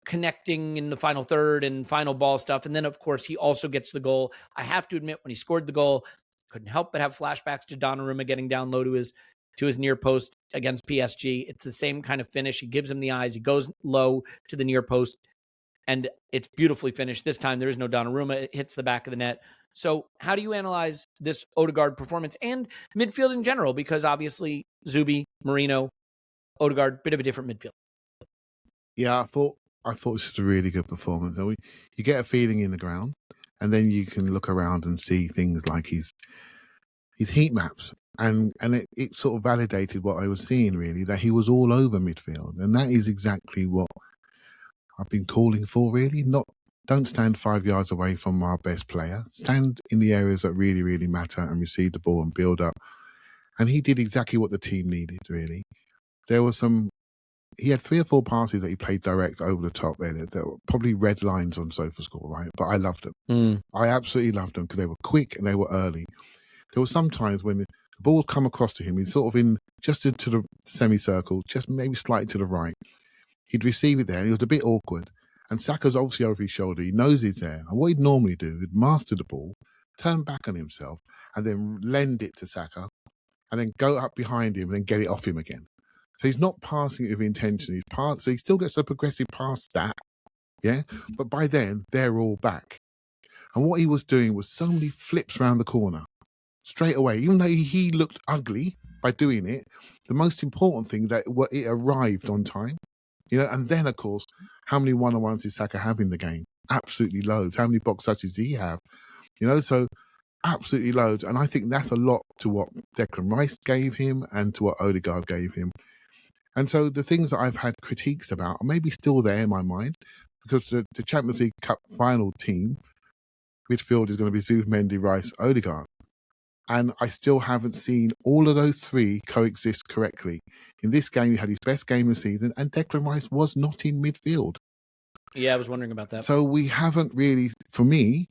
connecting in the final third and final ball stuff. And then, of course, he also gets the goal. I have to admit, when he scored the goal, couldn't help but have flashbacks to Donnarumma getting down low to his near post against PSG. It's the same kind of finish. He gives him the eyes. He goes low to the near post, and it's beautifully finished. This time, there is no Donnarumma. It hits the back of the net. So how do you analyze this Odegaard performance and midfield in general? Because obviously, Zubi, Marino, Odegaard, bit of a different midfield. Yeah, I thought this was a really good performance. You get a feeling in the ground, and then you can look around and see things like his heat maps. And it sort of validated what I was seeing, really, that he was all over midfield. And that is exactly what I've been calling for, really. Don't stand 5 yards away from our best player. Stand in the areas that really, really matter and receive the ball and build up. And he did exactly what the team needed, really. He had 3 or 4 passes that he played direct over the top there. There were probably red lines on SofaScore, right? But I loved them. I absolutely loved them because they were quick and they were early. There were some times when the ball would come across to him, he's sort of just into the semicircle, just maybe slightly to the right. He'd receive it there and he was a bit awkward. And Saka's obviously over his shoulder. He knows he's there. And what he'd normally do, he'd master the ball, turn back on himself, and then lend it to Saka, and then go up behind him and then get it off him again. So he's not passing it with intention. So he still gets a progressive pass stat, yeah? But by then, they're all back. And what he was doing was so many flips around the corner, straight away. Even though he looked ugly by doing it, the most important thing that it arrived on time. And then, of course, how many one-on-ones did Saka have in the game? Absolutely loads. How many box touches did he have? So absolutely loads. And I think that's a lot to what Declan Rice gave him and to what Odegaard gave him. And so the things that I've had critiques about are maybe still there in my mind, because the Champions League Cup final team, midfield is going to be Zubi, Rice, Odegaard. And I still haven't seen all of those 3 coexist correctly. In this game, he had his best game of the season, and Declan Rice was not in midfield. Yeah, I was wondering about that. So we haven't really, for me,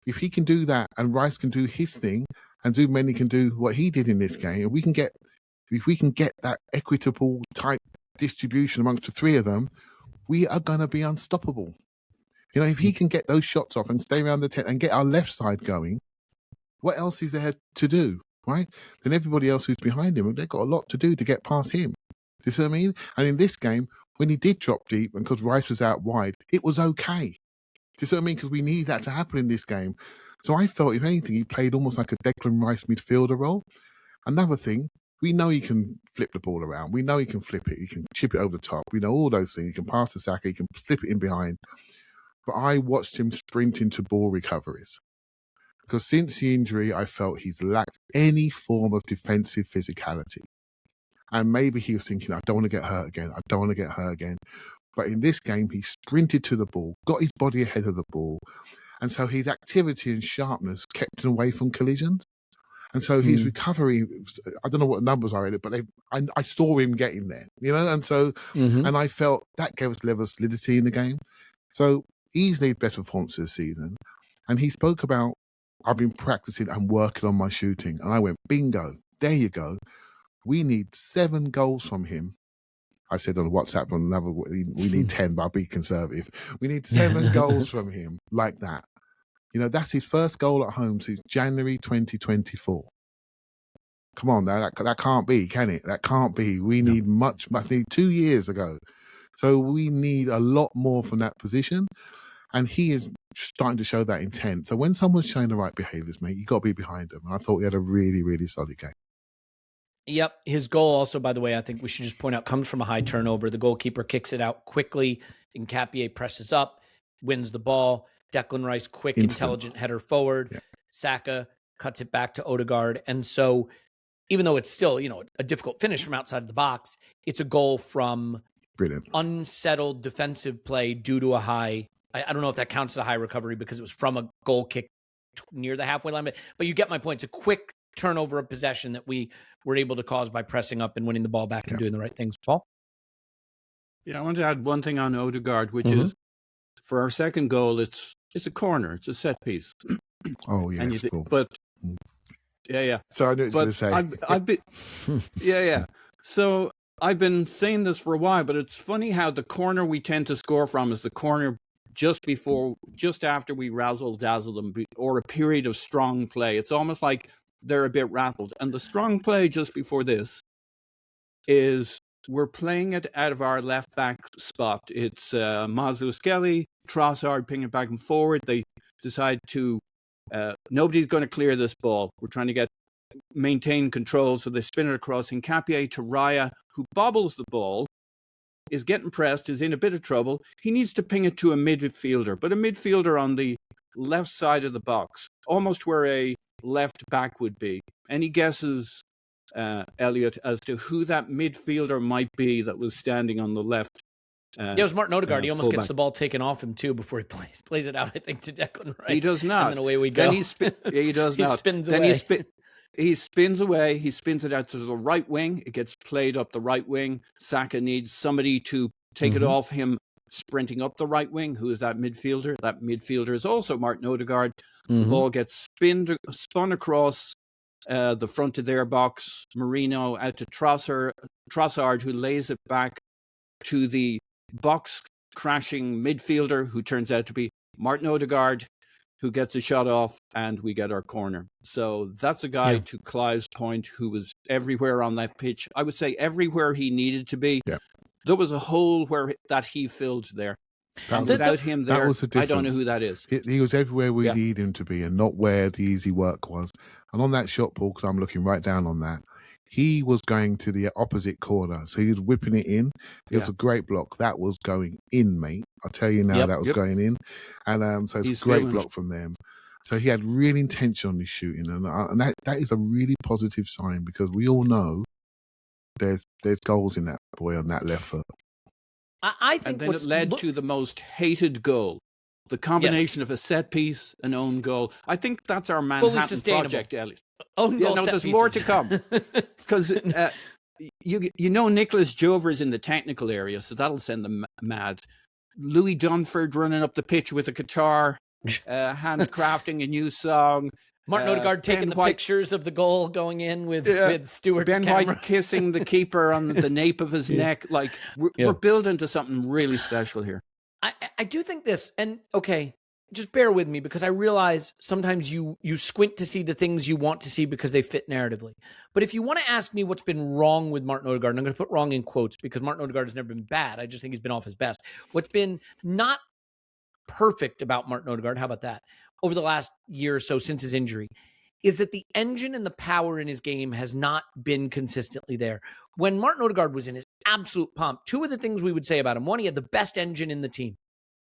if he can do that and Rice can do his thing and Zubi can do what he did in this game, if we can get that equitable type distribution amongst the 3 of them, we are going to be unstoppable. If he can get those shots off and stay around the 10 and get our left side going, what else is there to do, right? Then everybody else who's behind him, they've got a lot to do to get past him. Do you see what I mean? And in this game, when he did drop deep and because Rice was out wide, it was okay. Do you see what I mean? Because we need that to happen in this game. So I felt, if anything, he played almost like a Declan Rice midfielder role. Another thing, we know he can flip the ball around. We know he can flip it. He can chip it over the top. We know all those things. He can pass to Saka. He can slip it in behind. But I watched him sprint into ball recoveries. Because since the injury, I felt he's lacked any form of defensive physicality. And maybe he was thinking, I don't want to get hurt again. But in this game, he sprinted to the ball, got his body ahead of the ball. And so his activity and sharpness kept him away from collisions. And so his recovery, I don't know what numbers are in it, but I saw him getting there, And so, and I felt that gave us a level of solidity in the game. So easily better performance this season. And he spoke about, I've been practicing and working on my shooting. And I went, bingo, there you go. We need 7 goals from him. I said on WhatsApp, we need 10, but I'll be conservative. We need 7 goals from him like that. That's his first goal at home since January 2024. Come on, now, that can't be, can it? That can't be. We need much, 2 years ago. So we need a lot more from that position. And he is starting to show that intent. So when someone's showing the right behaviours, mate, you got to be behind them. And I thought he had a really, really solid game. Yep. His goal also, by the way, I think we should just point out, comes from a high turnover. The goalkeeper kicks it out quickly. Nkapie presses up, wins the ball. Declan Rice, quick, intelligent header forward. Yeah. Saka cuts it back to Odegaard. And so even though it's still, a difficult finish from outside of the box, it's a goal from brilliant unsettled defensive play due to a high, I don't know if that counts as a high recovery because it was from a goal kick near the halfway line, but you get my point. It's a quick turnover of possession that we were able to cause by pressing up and winning the ball back and doing the right things. Paul? Yeah, I want to add one thing on Odegaard, which is For our second goal, it's a corner. It's a set piece. Oh, yeah. Cool. But, yeah. So I knew what you were going to say. I've been, yeah. So I've been saying this for a while, but it's funny how the corner we tend to score from is the corner just after we razzle-dazzle them, or a period of strong play. It's almost like they're a bit rattled. And the strong play just before this is we're playing it out of our left-back spot. It's Mazzucchelli, Trossard pinging it back and forward. They decide to, nobody's going to clear this ball. We're trying to maintain control, so they spin it across. Hincapié to Raya, who bobbles the ball, is getting pressed, is in a bit of trouble. He needs to ping it to a midfielder, but a midfielder on the left side of the box, almost where a left back would be. Any guesses, Elliot, as to who that midfielder might be that was standing on the left? It was Martin Odegaard. He almost gets the ball taken off him too before he plays it out, I think, to Declan Rice. He does not. And then away we go. Then he does not. Spins away. He spins away. He spins it out to the right wing. It gets played up the right wing. Saka needs somebody to take it off him, sprinting up the right wing. Who is that midfielder? That midfielder is also Martin Odegaard. The ball gets spun across the front of their box. Marino out to Trossard, who lays it back to the box crashing midfielder, who turns out to be Martin Odegaard, who gets a shot off, and we get our corner. So that's a guy, to Clive's point, who was everywhere on that pitch. I would say everywhere he needed to be. Yeah. There was a hole that he filled there. Without him there, was the difference. I don't know who that is. He was everywhere we need him to be, and not where the easy work was. And on that shot, Paul, because I'm looking right down on that, he was going to the opposite corner. So he was whipping it in. It was a great block. That was going in, mate. I'll tell you now, that was going in. And so it's a great block from them. So he had real intention on his shooting. And that is a really positive sign, because we all know there's goals in that boy on that left foot. I think and then it led to the most hated goal. The combination of a set piece, an own goal. I think that's our Manhattan project, Elliot. Own goal, there's more to come. Because you know Nicholas Jover's in the technical area, so that'll send them mad. Louis Dunford running up the pitch with a guitar, handcrafting a new song. Martin Odegaard taking the pictures of the goal going in with Stewart's camera. White kissing the keeper on the nape of his neck. Like, we're building to something really special here. I do think this, and okay, just bear with me, because I realize sometimes you squint to see the things you want to see because they fit narratively. But if you want to ask me what's been wrong with Martin Odegaard, and I'm going to put wrong in quotes because Martin Odegaard has never been bad. I just think he's been off his best. What's been not perfect about Martin Odegaard, how about that, over the last year or so since his injury, is that the engine and the power in his game has not been consistently there. When Martin Odegaard was in his absolute pomp, two of the things we would say about him: one, he had the best engine in the team.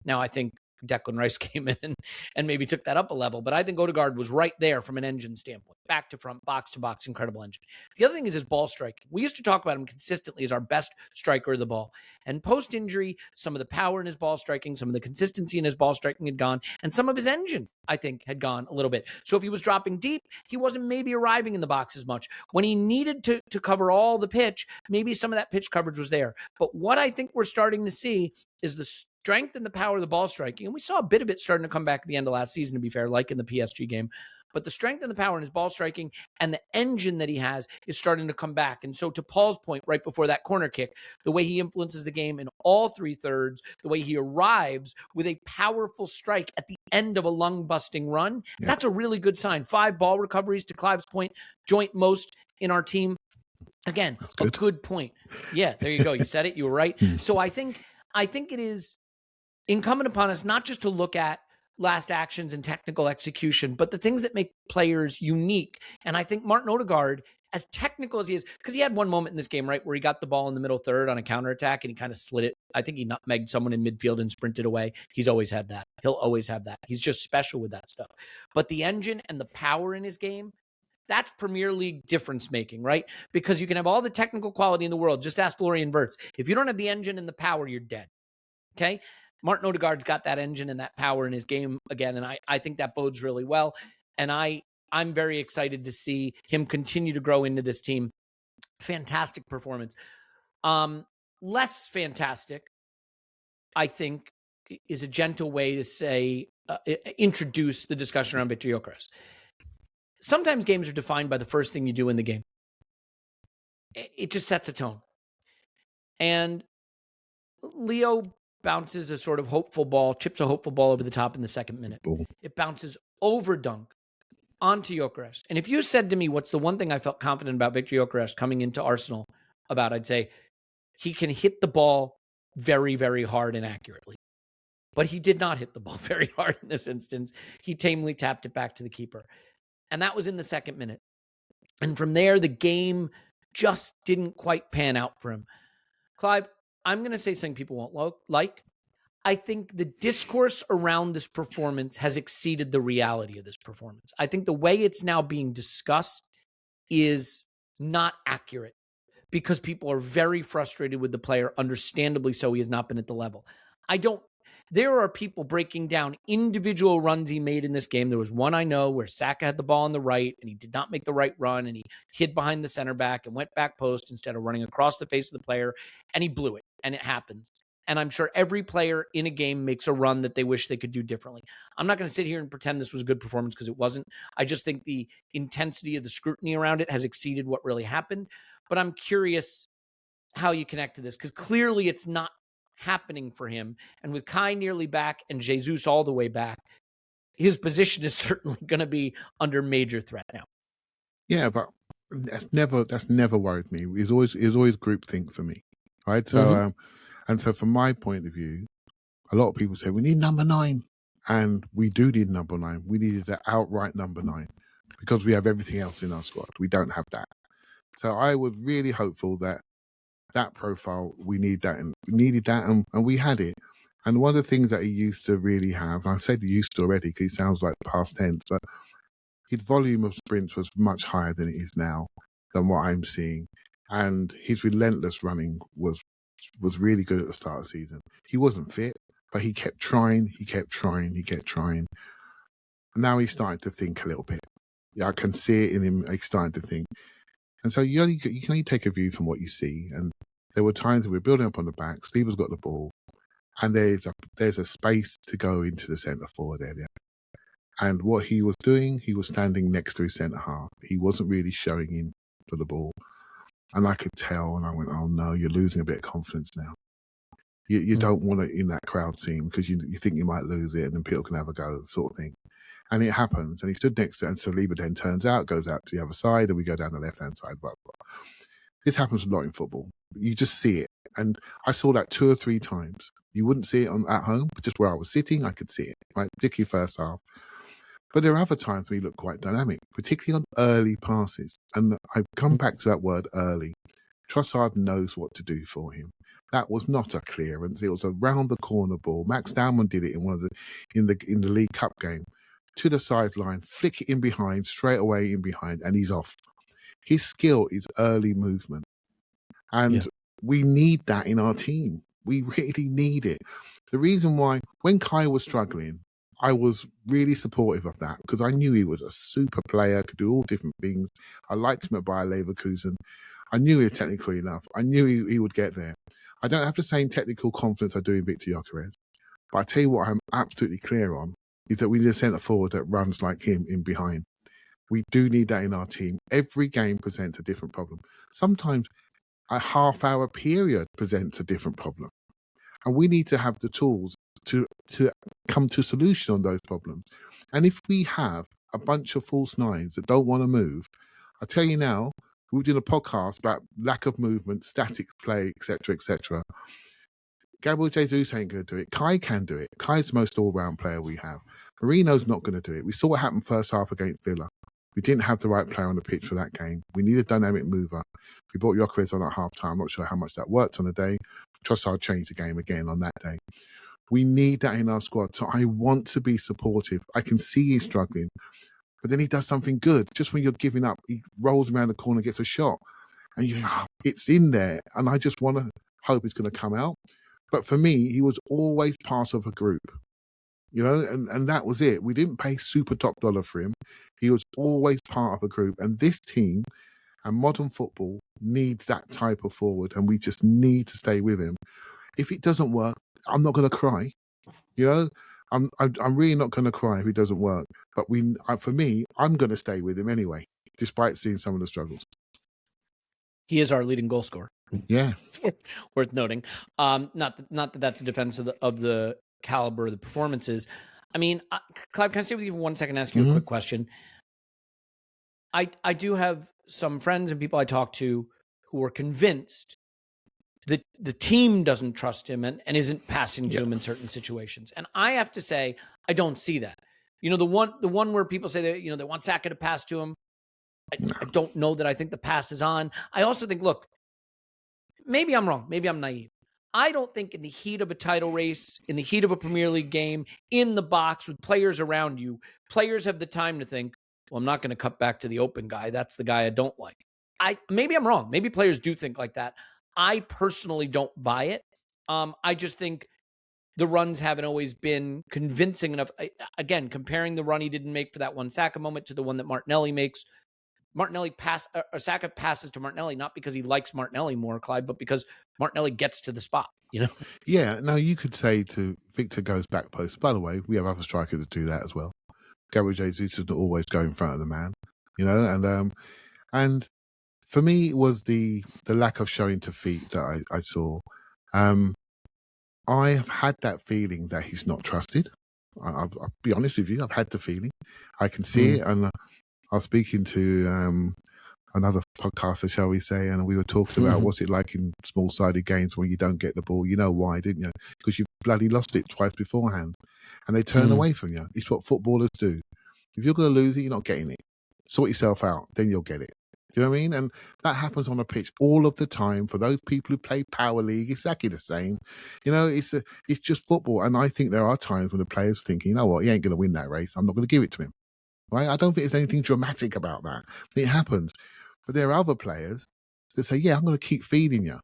Now, I think Declan Rice came in and maybe took that up a level, but I think Odegaard was right there from an engine standpoint. Back to front, box to box, incredible engine. The other thing is his ball striking. We used to talk about him consistently as our best striker of the ball. And post-injury, some of the power in his ball striking, some of the consistency in his ball striking had gone, and some of his engine, I think, had gone a little bit. So if he was dropping deep, he wasn't maybe arriving in the box as much. When he needed to cover all the pitch, maybe some of that pitch coverage was there. But what I think we're starting to see is the strength and the power of the ball striking. And we saw a bit of it starting to come back at the end of last season, to be fair, like in the PSG game. But the strength and the power in his ball striking and the engine that he has is starting to come back. And so to Paul's point right before that corner kick, the way he influences the game in all three thirds, the way he arrives with a powerful strike at the end of a lung-busting run, that's a really good sign. 5 ball recoveries, to Clive's point, joint most in our team. Again, a good point. Yeah, there you go. You said it. You were right. So I think it is incumbent upon us not just to look at last actions and technical execution, but the things that make players unique. And I think Martin Odegaard, as technical as he is, because he had one moment in this game, right, where he got the ball in the middle third on a counterattack and he kind of slid it. I think he nutmegged someone in midfield and sprinted away. He's always had that. He'll always have that. He's just special with that stuff. But the engine and the power in his game, that's Premier League difference making, right? Because you can have all the technical quality in the world. Just ask Florian Wirtz. If you don't have the engine and the power, you're dead. Okay? Martin Odegaard's got that engine and that power in his game again, and I think that bodes really well. And I'm very excited to see him continue to grow into this team. Fantastic performance. Less fantastic, I think, is a gentle way to say, introduce the discussion around Victor Gyokeres. Sometimes games are defined by the first thing you do in the game. It just sets a tone. And Leo bounces a sort of hopeful ball, chips a hopeful ball over the top in the second minute. It bounces over Dunk onto Gyokeres. And if you said to me, what's the one thing I felt confident about Victor Gyokeres coming into Arsenal about, I'd say he can hit the ball very, very hard and accurately. But he did not hit the ball very hard in this instance. He tamely tapped it back to the keeper. And that was in the second minute. And from there, the game just didn't quite pan out for him. Clive, I'm going to say something people won't like. I think the discourse around this performance has exceeded the reality of this performance. I think the way it's now being discussed is not accurate because people are very frustrated with the player. Understandably so, he has not been at the level. There are people breaking down individual runs he made in this game. There was one I know where Saka had the ball on the right and he did not make the right run and he hid behind the center back and went back post instead of running across the face of the player, and he blew it, and it happens. And I'm sure every player in a game makes a run that they wish they could do differently. I'm not going to sit here and pretend this was a good performance because it wasn't. I just think the intensity of the scrutiny around it has exceeded what really happened. But I'm curious how you connect to this because clearly it's not happening for him. And with Kai nearly back and Jesus all the way back, his position is certainly going to be under major threat now. Yeah, but that's never worried me. It's always groupthink for me, right? So, and so from my point of view, a lot of people say we need number 9, and we do need number 9. We needed an outright number 9 because we have everything else in our squad. We don't have that. So I was really hopeful that profile, we needed that, and we had it. And one of the things that he used to really have, and I said he used to already because he sounds like past tense, but his volume of sprints was much higher than it is now, than what I'm seeing. And his relentless running was really good at the start of the season. He wasn't fit, but he kept trying. Now he's starting to think a little bit. Yeah, I can see it in him. He's starting to think. And so you can only take a view from what you see. And there were times that we're building up on the back. Steve's got the ball, and there's a space to go into the centre forward area. And what he was doing, he was standing next to his centre half. He wasn't really showing in for the ball, and I could tell. And I went, "Oh no, you're losing a bit of confidence now. You don't want it in that crowd scene because you think you might lose it, and then people can have a go, sort of thing." And it happens. And he stood next to it, and Saliba then turns out, goes out to the other side, and we go down the left-hand side. Blah, blah. This happens a lot in football. You just see it. And I saw that 2 or 3 times. You wouldn't see it at home, but just where I was sitting, I could see it, right? Particularly first half. But there are other times where you look quite dynamic, particularly on early passes. And I've come back to that word early. Trossard knows what to do for him. That was not a clearance. It was a round the corner ball. Max Dalman did it in the League Cup game. To the sideline, flick it in behind, straight away in behind, and he's off. His skill is early movement. And we need that in our team. We really need it. The reason why, when Kai was struggling, I was really supportive of that because I knew he was a super player, could do all different things. I liked him at Bayer Leverkusen. I knew he was technical enough. I knew he would get there. I don't have the same technical confidence I do in Victor Gyokeres. But I tell you what I'm absolutely clear on is that we need a centre forward that runs like him in behind. We do need that in our team. Every game presents a different problem. Sometimes a half-hour period presents a different problem. And we need to have the tools to come to a solution on those problems. And if we have a bunch of false nines that don't want to move, I tell you now, we did a podcast about lack of movement, static play, etc. Gabriel Jesus ain't going to do it. Kai can do it. Kai's the most all-round player we have. Marino's not going to do it. We saw what happened first half against Villa. We didn't have the right player on the pitch for that game. We need a dynamic mover. We brought Gyokeres on at half-time. I'm not sure how much that worked on the day. Trossard changed the game again on that day. We need that in our squad. So I want to be supportive. I can see he's struggling. But then he does something good. Just when you're giving up, he rolls around the corner, gets a shot. And you think, oh, it's in there. And I just want to hope it's going to come out. But for me, he was always part of a group. You know, and that was it. We didn't pay super top dollar for him. He was always part of a group. And this team and modern football needs that type of forward. And we just need to stay with him. If it doesn't work, I'm not going to cry. You know, I'm really not going to cry if it doesn't work. But for me, I'm going to stay with him anyway, despite seeing some of the struggles. He is our leading goal scorer. Yeah, worth noting. Not that that's a defense of the caliber of the performances. I mean, Clive, can I stay with you for 1 second and ask you a quick question? I do have some friends and people I talk to who are convinced that the team doesn't trust him and isn't passing to him in certain situations. And I have to say, I don't see that. You know, the one where people say that, you know, they want Saka to pass to him. I don't know that I think the pass is on. I also think, look, maybe I'm wrong. Maybe I'm naive. I don't think in the heat of a title race, in the heat of a Premier League game, in the box with players around you, players have the time to think, well, I'm not going to cut back to the open guy. That's the guy I don't like. Maybe I'm wrong. Maybe players do think like that. I personally don't buy it. I just think the runs haven't always been convincing enough. Again, comparing the run he didn't make for that one Saka moment to the one that Martinelli makes. Saka passes to Martinelli, not because he likes Martinelli more, Clive, but because Martinelli gets to the spot, you know? Yeah, now you could say to Victor goes back post. By the way, we have other strikers that do that as well. Gabriel Jesus doesn't always go in front of the man, you know? And for me, it was the lack of showing to feet that I saw. I have had that feeling that he's not trusted. I'll be honest with you. I've had the feeling. I can see it. And I was speaking to another podcaster, shall we say, and we were talking about what's it like in small-sided games when you don't get the ball. You know why, didn't you? Because you've bloody lost it twice beforehand. And they turn away from you. It's what footballers do. If you're going to lose it, you're not getting it. Sort yourself out, then you'll get it. Do you know what I mean? And that happens on a pitch all of the time. For those people who play Power League, exactly the same. You know, it's just football. And I think there are times when the players think, you know what, he ain't going to win that race. I'm not going to give it to him. Right? I don't think there's anything dramatic about that. It happens. But there are other players that say, yeah, I'm going to keep feeding you.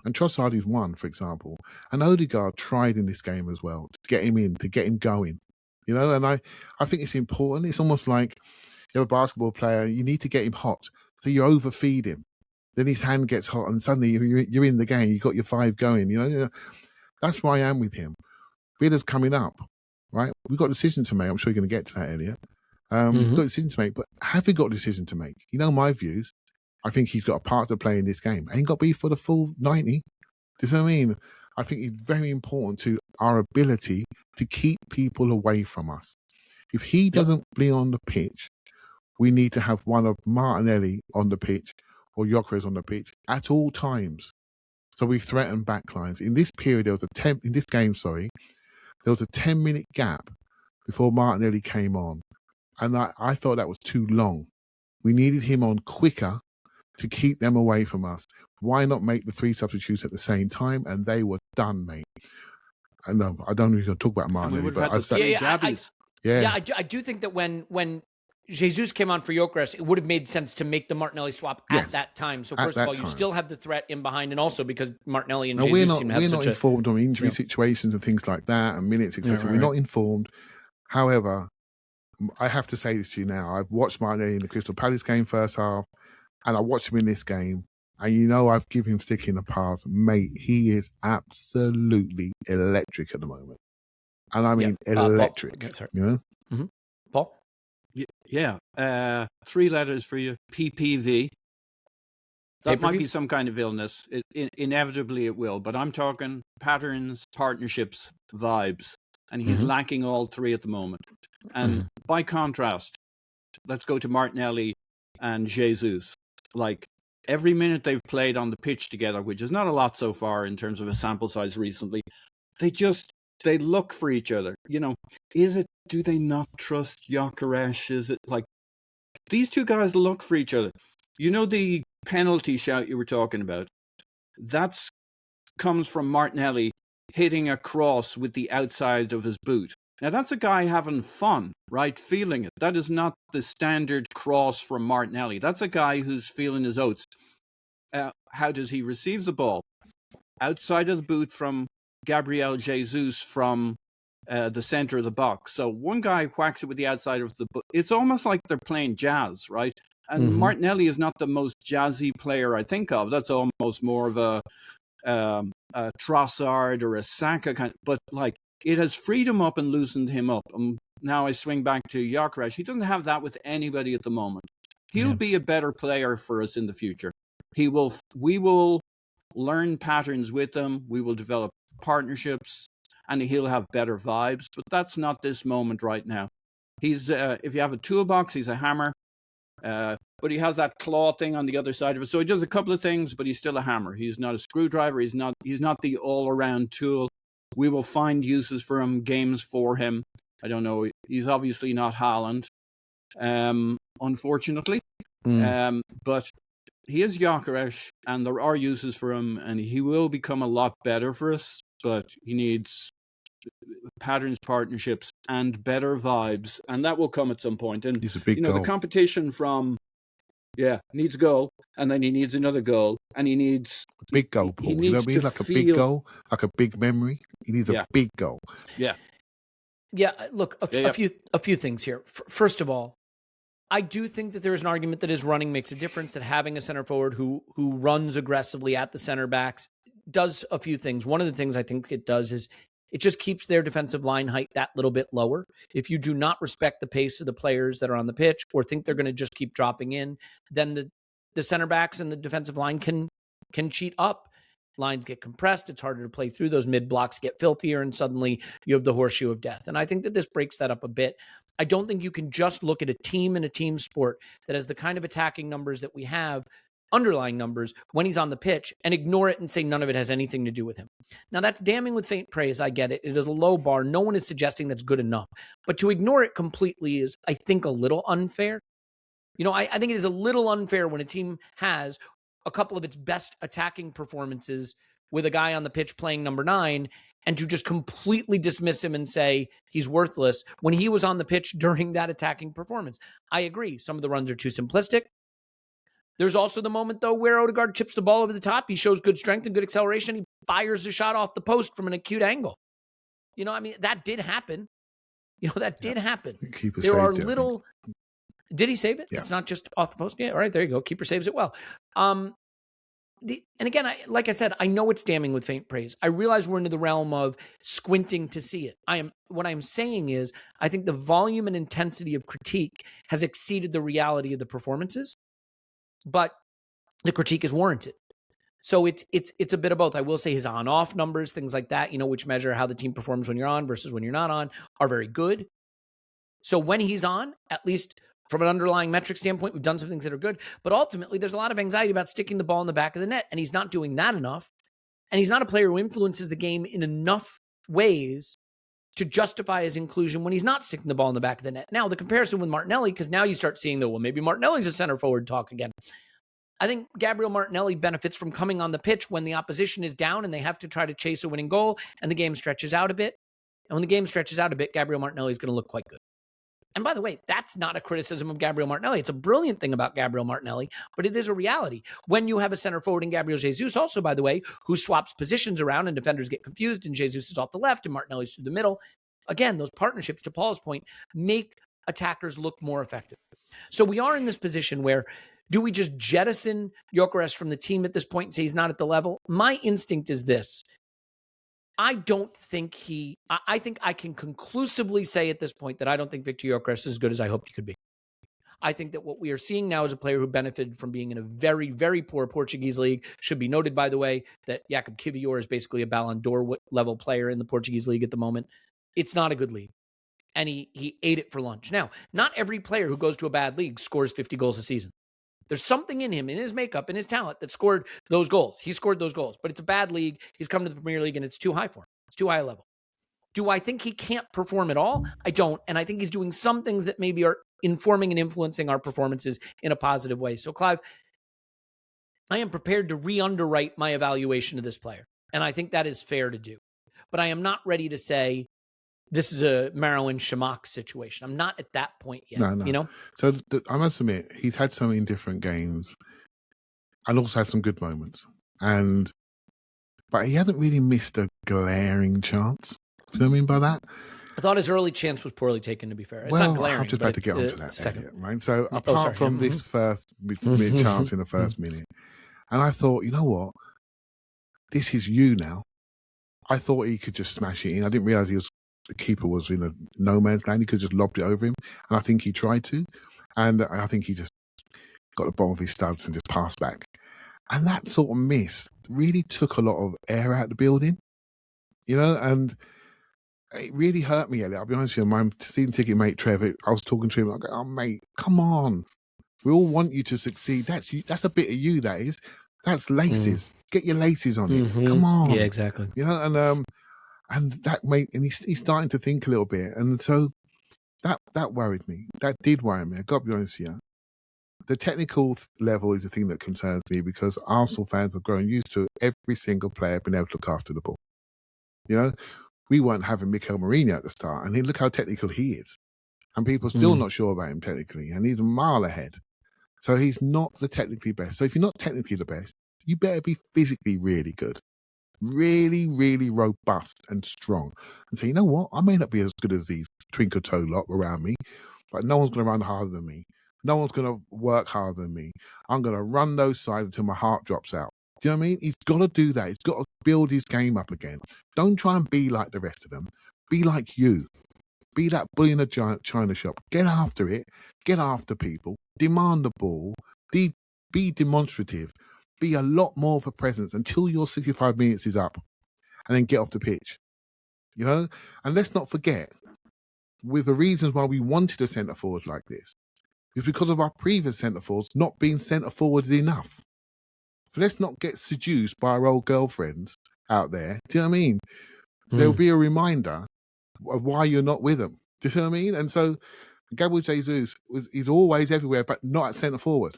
And Trossard is one, for example. And Odegaard tried in this game as well to get him in, to get him going. You know, and I think it's important. It's almost like you're a basketball player, you need to get him hot. So you overfeed him. Then his hand gets hot and suddenly you're in the game. You've got your 5 going. You know, that's where I am with him. Villa's coming up, right? We've got a decision to make. I'm sure you're going to get to that, Elliot. We've got a decision to make, but have we got a decision to make? You know my views. I think he's got a part to play in this game. Ain't got to be for the full 90. Do you know what I mean? I think it's very important to our ability to keep people away from us. If he doesn't be on the pitch, we need to have one of Martinelli on the pitch or Gyokeres on the pitch at all times. So we threaten backlines. In this period, there was a 10-minute gap before Martinelli came on. And I thought that was too long. We needed him on quicker to keep them away from us. Why not make the 3 substitutes at the same time? And they were done, mate. I know I don't know if you're going to talk about Martinelli, but I do think that when Jesus came on for Gyokeres, it would have made sense to make the Martinelli swap at that time. So first of all, you still have the threat in behind, and also because Martinelli and Jesus seem to have we're not informed on injury situations and things like that, and minutes, etc. We're not informed. However, I have to say this to you now. I've watched Martinelli in the Crystal Palace game first half, and I watched him in this game. And you know I've given him stick in the past. Mate, he is absolutely electric at the moment. And I mean electric. Paul. You know? Paul? Yeah. 3 letters for you. PPV. That might be some kind of illness. Inevitably it will. But I'm talking patterns, partnerships, vibes. And he's lacking all 3 at the moment. And by contrast, let's go to Martinelli and Jesus. Like, every minute they've played on the pitch together, which is not a lot so far in terms of a sample size recently, they look for each other. You know, do they not trust Gyokeres? Is it like these 2 guys look for each other? You know, the penalty shout you were talking about, that comes from Martinelli hitting a cross with the outside of his boot. Now, that's a guy having fun, right? Feeling it. That is not the standard cross from Martinelli. That's a guy who's feeling his oats. How does he receive the ball? Outside of the boot from Gabriel Jesus from the center of the box. So one guy whacks it with the outside of the boot. It's almost like they're playing jazz, right? And Martinelli is not the most jazzy player I think of. That's almost more of a Trossard or a Saka kind. But like, it has freed him up and loosened him up. Now I swing back to Gyokeres. He doesn't have that with anybody at the moment. He'll be a better player for us in the future. We will learn patterns with him. We will develop partnerships, and he'll have better vibes. But that's not this moment right now. He's if you have a toolbox, he's a hammer. But he has that claw thing on the other side of it. So he does a couple of things, but he's still a hammer. He's not a screwdriver. He's not the all-around tool. We will find uses for him, games for him. I don't know. He's obviously not Haaland, unfortunately. But he is Gyokeres, and there are uses for him, and he will become a lot better for us. But he needs patterns, partnerships, and better vibes, and that will come at some point. And he's a big goal. The competition from needs a goal, and then he needs another goal, and he needs a big goal. Paul. He needs to like a big goal, like a big memory. He needs a big goal. Yeah. Look, a few things here. First of all, I do think that there is an argument that his running makes a difference. That having a center forward who runs aggressively at the center backs does a few things. One of the things I think it does is it just keeps their defensive line height that little bit lower. If you do not respect the pace of the players that are on the pitch or think they're going to just keep dropping in, then the center backs and the defensive line can cheat up. Lines get compressed. It's harder to play through. Those mid blocks get filthier, and suddenly you have the horseshoe of death. And I think that this breaks that up a bit. I don't think you can just look at a team in a team sport that has the kind of attacking numbers that we have, underlying numbers, when he's on the pitch, and ignore it and say none of it has anything to do with him. Now, that's damning with faint praise. I get it. It is a low bar. No one is suggesting that's good enough. But to ignore it completely is, I think, a little unfair. I think it is a little unfair when a team has a couple of its best attacking performances with a guy on the pitch playing number 9, and to just completely dismiss him and say he's worthless when he was on the pitch during that attacking performance. I agree. Some of the runs are too simplistic. There's also the moment, though, where Odegaard chips the ball over the top. He shows good strength and good acceleration. He fires a shot off the post from an acute angle. That did happen. Did happen. There are little... Did he save it? Yeah. It's not just off the post? Yeah, all right, there you go. Keeper saves it well. And again, like I said, I know it's damning with faint praise. I realize we're into the realm of squinting to see it. What I'm saying is, I think the volume and intensity of critique has exceeded the reality of the performances, but the critique is warranted. So it's a bit of both. I will say his on-off numbers, things like that, which measure how the team performs when you're on versus when you're not on, are very good. So when he's on, at least from an underlying metric standpoint, we've done some things that are good, but ultimately there's a lot of anxiety about sticking the ball in the back of the net, and he's not doing that enough. And he's not a player who influences the game in enough ways to justify his inclusion when he's not sticking the ball in the back of the net. Now, the comparison with Martinelli, because now you start seeing maybe Martinelli's a center forward talk again. I think Gabriel Martinelli benefits from coming on the pitch when the opposition is down and they have to try to chase a winning goal and the game stretches out a bit. And when the game stretches out a bit, Gabriel Martinelli is going to look quite good. And by the way, that's not a criticism of Gabriel Martinelli. It's a brilliant thing about Gabriel Martinelli, but it is a reality. When you have a center forward in Gabriel Jesus, also, by the way, who swaps positions around and defenders get confused and Jesus is off the left and Martinelli's through the middle, again, those partnerships, to Paul's point, make attackers look more effective. So we are in this position where, do we just jettison Gyokeres from the team at this point and say he's not at the level? My instinct is this. I think I can conclusively say at this point that I don't think Victor Gyokeres is as good as I hoped he could be. I think that what we are seeing now is a player who benefited from being in a very, very poor Portuguese league. Should be noted, by the way, that Jakub Kiwior is basically a Ballon d'Or level player in the Portuguese league at the moment. It's not a good league. And he ate it for lunch. Now, not every player who goes to a bad league scores 50 goals a season. There's something in him, in his makeup, in his talent that scored those goals. He scored those goals, but it's a bad league. He's come to the Premier League and it's too high for him. It's too high a level. Do I think he can't perform at all? I don't. And I think he's doing some things that maybe are informing and influencing our performances in a positive way. So, Clive, I am prepared to re-underwrite my evaluation of this player. And I think that is fair to do. But I am not ready to say this is a Marouane Chamakh situation. I'm not at that point yet. No. So I must admit, he's had some indifferent games and also had some good moments. But he hasn't really missed a glaring chance. Do you know what I mean by that? I thought his early chance was poorly taken, to be fair. It's not glaring. I'm just about to get onto that, Elliot, right? So apart from this first chance in the first minute, and I thought, you know what? This is you now. I thought he could just smash it in. I didn't realise the keeper was in a no man's land. He could just lobbed it over him. And I think he tried to. And I think he just got the bottom of his studs and just passed back. And that sort of miss really took a lot of air out of the building, and it really hurt me, Elliot. I'll be honest with you, my season ticket mate, Trevor, I was talking to him, I go, oh, mate, come on. We all want you to succeed. That's you. That's a bit of you, that is. That's laces. Get your laces on it. Come on. Yeah, exactly. And that made, and he's starting to think a little bit. And so that worried me. That did worry me. I got to be honest with you. The technical level is the thing that concerns me because Arsenal fans have grown used to every single player being able to look after the ball. We weren't having Mikel Mourinho at the start, and look how technical he is. And people are still not sure about him technically, and he's a mile ahead. So he's not the technically best. So if you're not technically the best, you better be physically really good. Really, really robust and strong. And say, you know what? I may not be as good as these twinkle toe lot around me, but no one's going to run harder than me. No one's going to work harder than me. I'm going to run those sides until my heart drops out. Do you know what I mean? He's got to do that. He's got to build his game up again. Don't try and be like the rest of them. Be like you. Be that bull in a giant china shop. Get after it. Get after people. Demand the ball. Be demonstrative. Be a lot more of a presence until your 65 minutes is up. And then get off the pitch. And let's not forget, with the reasons why we wanted a centre-forward like this, is because of our previous centre-forwards not being centre-forwards enough. So let's not get seduced by our old girlfriends out there. Do you know what I mean? There'll be a reminder of why you're not with them. Do you see what I mean? And so Gabriel Jesus is always everywhere, but not at centre-forward.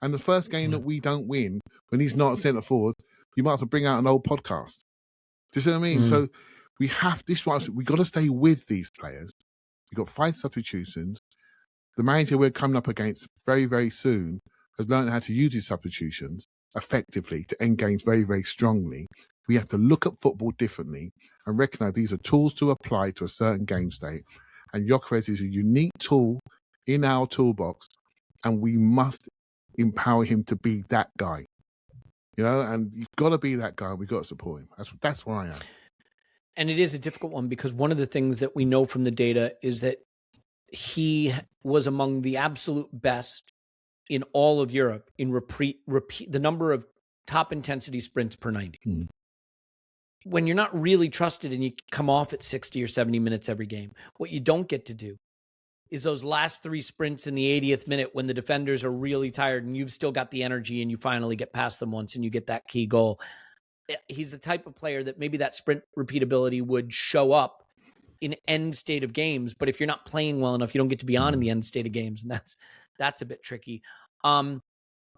And the first game that we don't win, when he's not at centre-forward, you might have to bring out an old podcast. Do you see what I mean? So we got to stay with these players. We've got 5 substitutions. The manager we're coming up against very, very soon has learned how to use his substitutions effectively to end games very, very strongly. We have to look at football differently and recognise these are tools to apply to a certain game state. And Gyokeres is a unique tool in our toolbox, and we must empower him to be that guy. And you've got to be that guy. We've got to support him. That's where I am. And it is a difficult one because one of the things that we know from the data is that he was among the absolute best in all of Europe in repeat the number of top intensity sprints per 90. When you're not really trusted and you come off at 60 or 70 minutes every game, what you don't get to do is those last 3 sprints in the 80th minute when the defenders are really tired and you've still got the energy and you finally get past them once and you get that key goal. He's the type of player that maybe that sprint repeatability would show up in end state of games, but if you're not playing well enough, you don't get to be on in the end state of games, and that's a bit tricky. There'll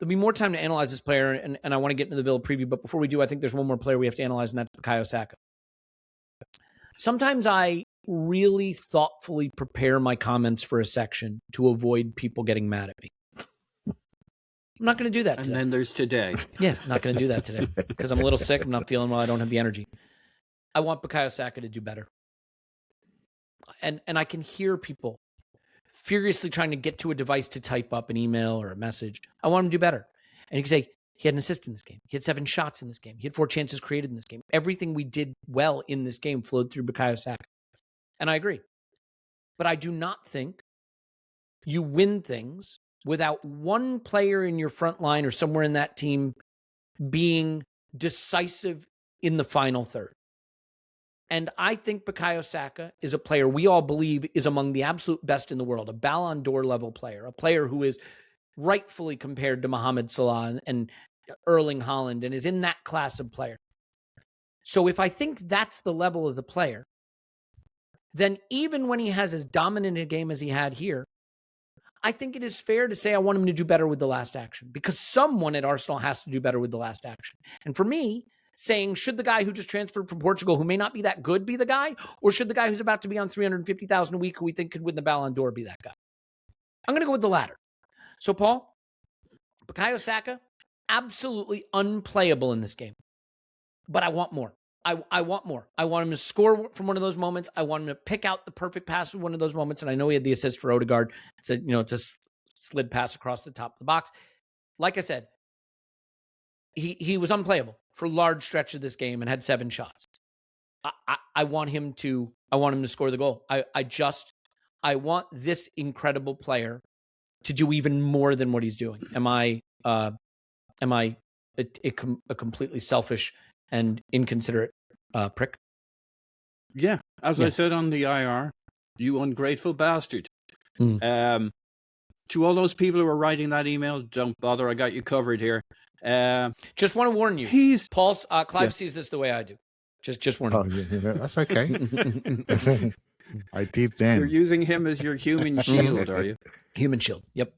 be more time to analyze this player, and I want to get into the Villa preview, but before we do, I think there's one more player we have to analyze, and that's Bukayo Saka. Sometimes I really thoughtfully prepare my comments for a section to avoid people getting mad at me. I'm not going to do that today. And then there's today. Yeah, not going to do that today because I'm a little sick. I'm not feeling well. I don't have the energy. I want Bukayo Saka to do better. And I can hear people furiously trying to get to a device to type up an email or a message. I want him to do better. And you can say, he had an assist in this game. He had 7 shots in this game. He had 4 chances created in this game. Everything we did well in this game flowed through Bukayo Saka. And I agree. But I do not think you win things without one player in your front line or somewhere in that team being decisive in the final third. And I think Bukayo Saka is a player we all believe is among the absolute best in the world, a Ballon d'Or level player, a player who is rightfully compared to Mohamed Salah and Erling Haaland and is in that class of player. So if I think that's the level of the player, then even when he has as dominant a game as he had here, I think it is fair to say I want him to do better with the last action because someone at Arsenal has to do better with the last action. And for me, saying, should the guy who just transferred from Portugal, who may not be that good, be the guy? Or should the guy who's about to be on $350,000 a week, who we think could win the Ballon d'Or, be that guy? I'm going to go with the latter. So, Paul, Bukayo Saka, absolutely unplayable in this game. But I want more. I want more. I want him to score from one of those moments. I want him to pick out the perfect pass with one of those moments. And I know he had the assist for Odegaard. It's a slid pass across the top of the box. Like I said, he was unplayable for a large stretch of this game and had 7 shots. I want him to score the goal. I want this incredible player to do even more than what he's doing. Am I a completely selfish and inconsiderate prick? Yeah, as I said on the IR, you ungrateful bastard. To all those people who are writing that email, don't bother. I got you covered here. Just want to warn you. Clive sees this the way I do. Just warn you. Yeah, that's okay. I did then. You're using him as your human shield, are you? Human shield. Yep.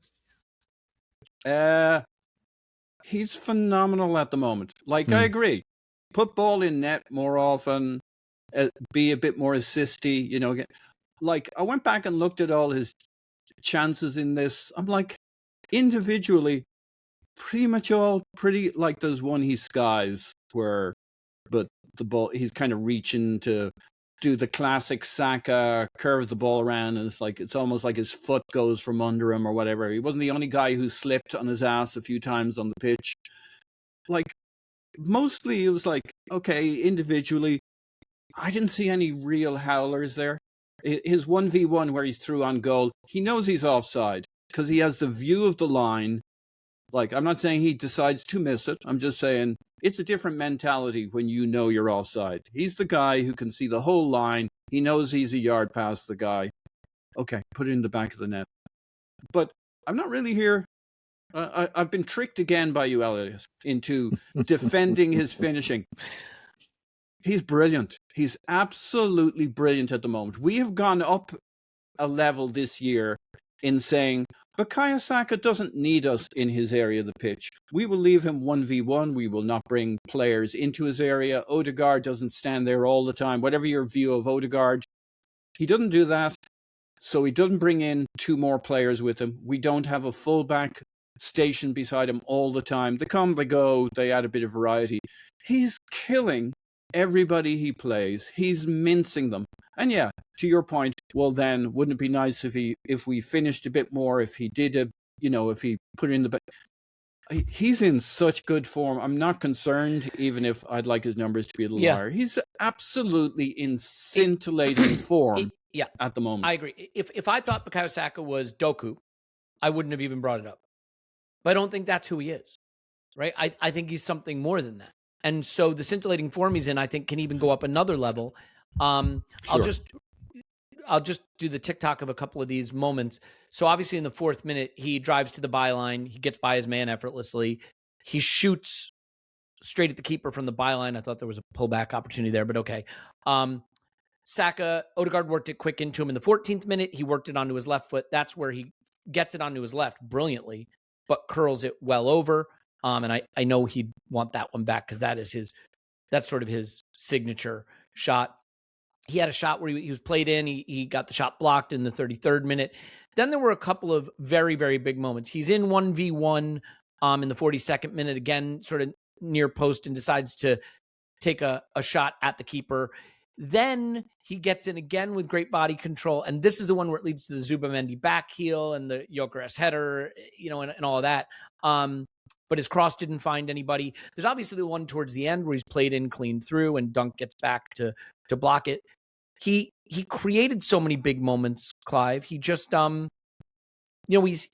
He's phenomenal at the moment. Like, I agree. Put ball in net more often. Be a bit more assisty. You know, like I went back and looked at all his chances in this. I'm like, individually, pretty much all pretty. Like, there's one he skies but the ball, he's kind of reaching to do the classic Saka, curve the ball around, and it's almost like his foot goes from under him or whatever. He wasn't the only guy who slipped on his ass a few times on the pitch. Like, mostly it was like, okay, individually, I didn't see any real howlers there. His 1v1 where he's through on goal, he knows he's offside because he has the view of the line. Like, I'm not saying he decides to miss it. I'm just saying it's a different mentality when you know you're offside. He's the guy who can see the whole line. He knows he's a yard past the guy. Okay, put it in the back of the net. But I'm not really here. I've been tricked again by you, Elliot, into defending his finishing. He's brilliant. He's absolutely brilliant at the moment. We have gone up a level this year in saying Bukayo Saka doesn't need us in his area of the pitch. We will leave him 1v1. We will not bring players into his area. Odegaard doesn't stand there all the time. Whatever your view of Odegaard, he doesn't do that. So he doesn't bring in two more players with him. We don't have a fullback station beside him all the time. They come, they go, they add a bit of variety. He's killing everybody he plays. He's mincing them. And yeah, to your point, well then, wouldn't it be nice if we finished a bit more, if he did if he put it in the back. He's in such good form. I'm not concerned, even if I'd like his numbers to be a little higher. He's absolutely in scintillating form at the moment. I agree. If I thought Bukayo Saka was Doku, I wouldn't have even brought it up. But I don't think that's who he is, right? I think he's something more than that. And so the scintillating form he's in, I think, can even go up another level. Sure. I'll just do the TikTok of a couple of these moments. So obviously in the 4th minute, he drives to the byline. He gets by his man effortlessly. He shoots straight at the keeper from the byline. I thought there was a pullback opportunity there, but okay. Odegaard worked it quick into him in the 14th minute. He worked it onto his left foot. That's where he gets it onto his left brilliantly, but curls it well over. And I know he'd want that one back because that's sort of his signature shot. He had a shot where he was played in. He got the shot blocked in the 33rd minute. Then there were a couple of very, very big moments. He's in 1v1 in the 42nd minute, again, sort of near post, and decides to take a shot at the keeper. Then he gets in again with great body control. And this is the one where it leads to the Zubamendi back heel and the Gyokeres header, and all of that. But his cross didn't find anybody. There's obviously the one towards the end where he's played in clean through and Dunk gets back to block it. He created so many big moments, Clive. He just,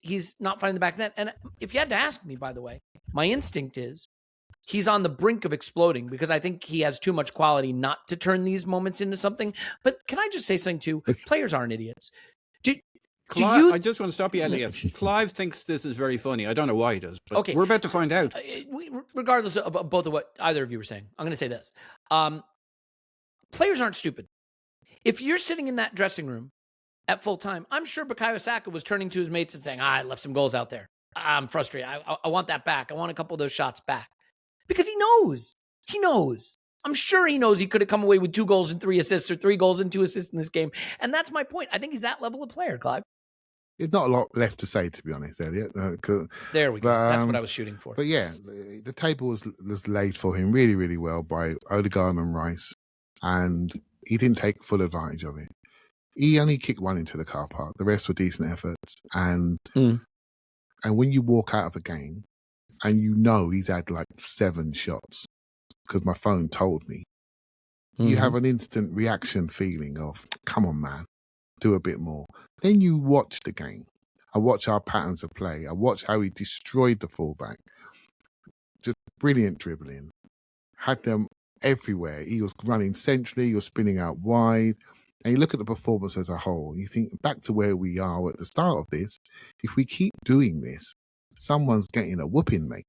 he's not finding the back of that. And if you had to ask me, by the way, my instinct is he's on the brink of exploding because I think he has too much quality not to turn these moments into something. But can I just say something too? Players aren't idiots. I just want to stop you, Elliot. Clive thinks this is very funny. I don't know why he does, but we're about to find out. Regardless of both of what either of you were saying, I'm going to say this. Players aren't stupid. If you're sitting in that dressing room at full time, I'm sure Bukayo Saka was turning to his mates and saying, I left some goals out there. I'm frustrated. I want that back. I want a couple of those shots back. Because he knows. He knows. I'm sure he knows he could have come away with 2 goals and 3 assists or 3 goals and 2 assists in this game. And that's my point. I think he's that level of player, Clive. There's not a lot left to say, to be honest, Elliot. There we go. That's what I was shooting for. But yeah, the table was laid for him really, really well by Odegaard and Rice, and he didn't take full advantage of it. He only kicked one into the car park. The rest were decent efforts. And when you walk out of a game and he's had like 7 shots, because my phone told me, you have an instant reaction feeling of, come on, man, do a bit more. Then you watch the game. I watch our patterns of play. I watch how he destroyed the fullback. Just brilliant dribbling. Had them everywhere. He was running centrally. He was spinning out wide. And you look at the performance as a whole. You think back to where we are at the start of this. If we keep doing this, someone's getting a whooping, mate.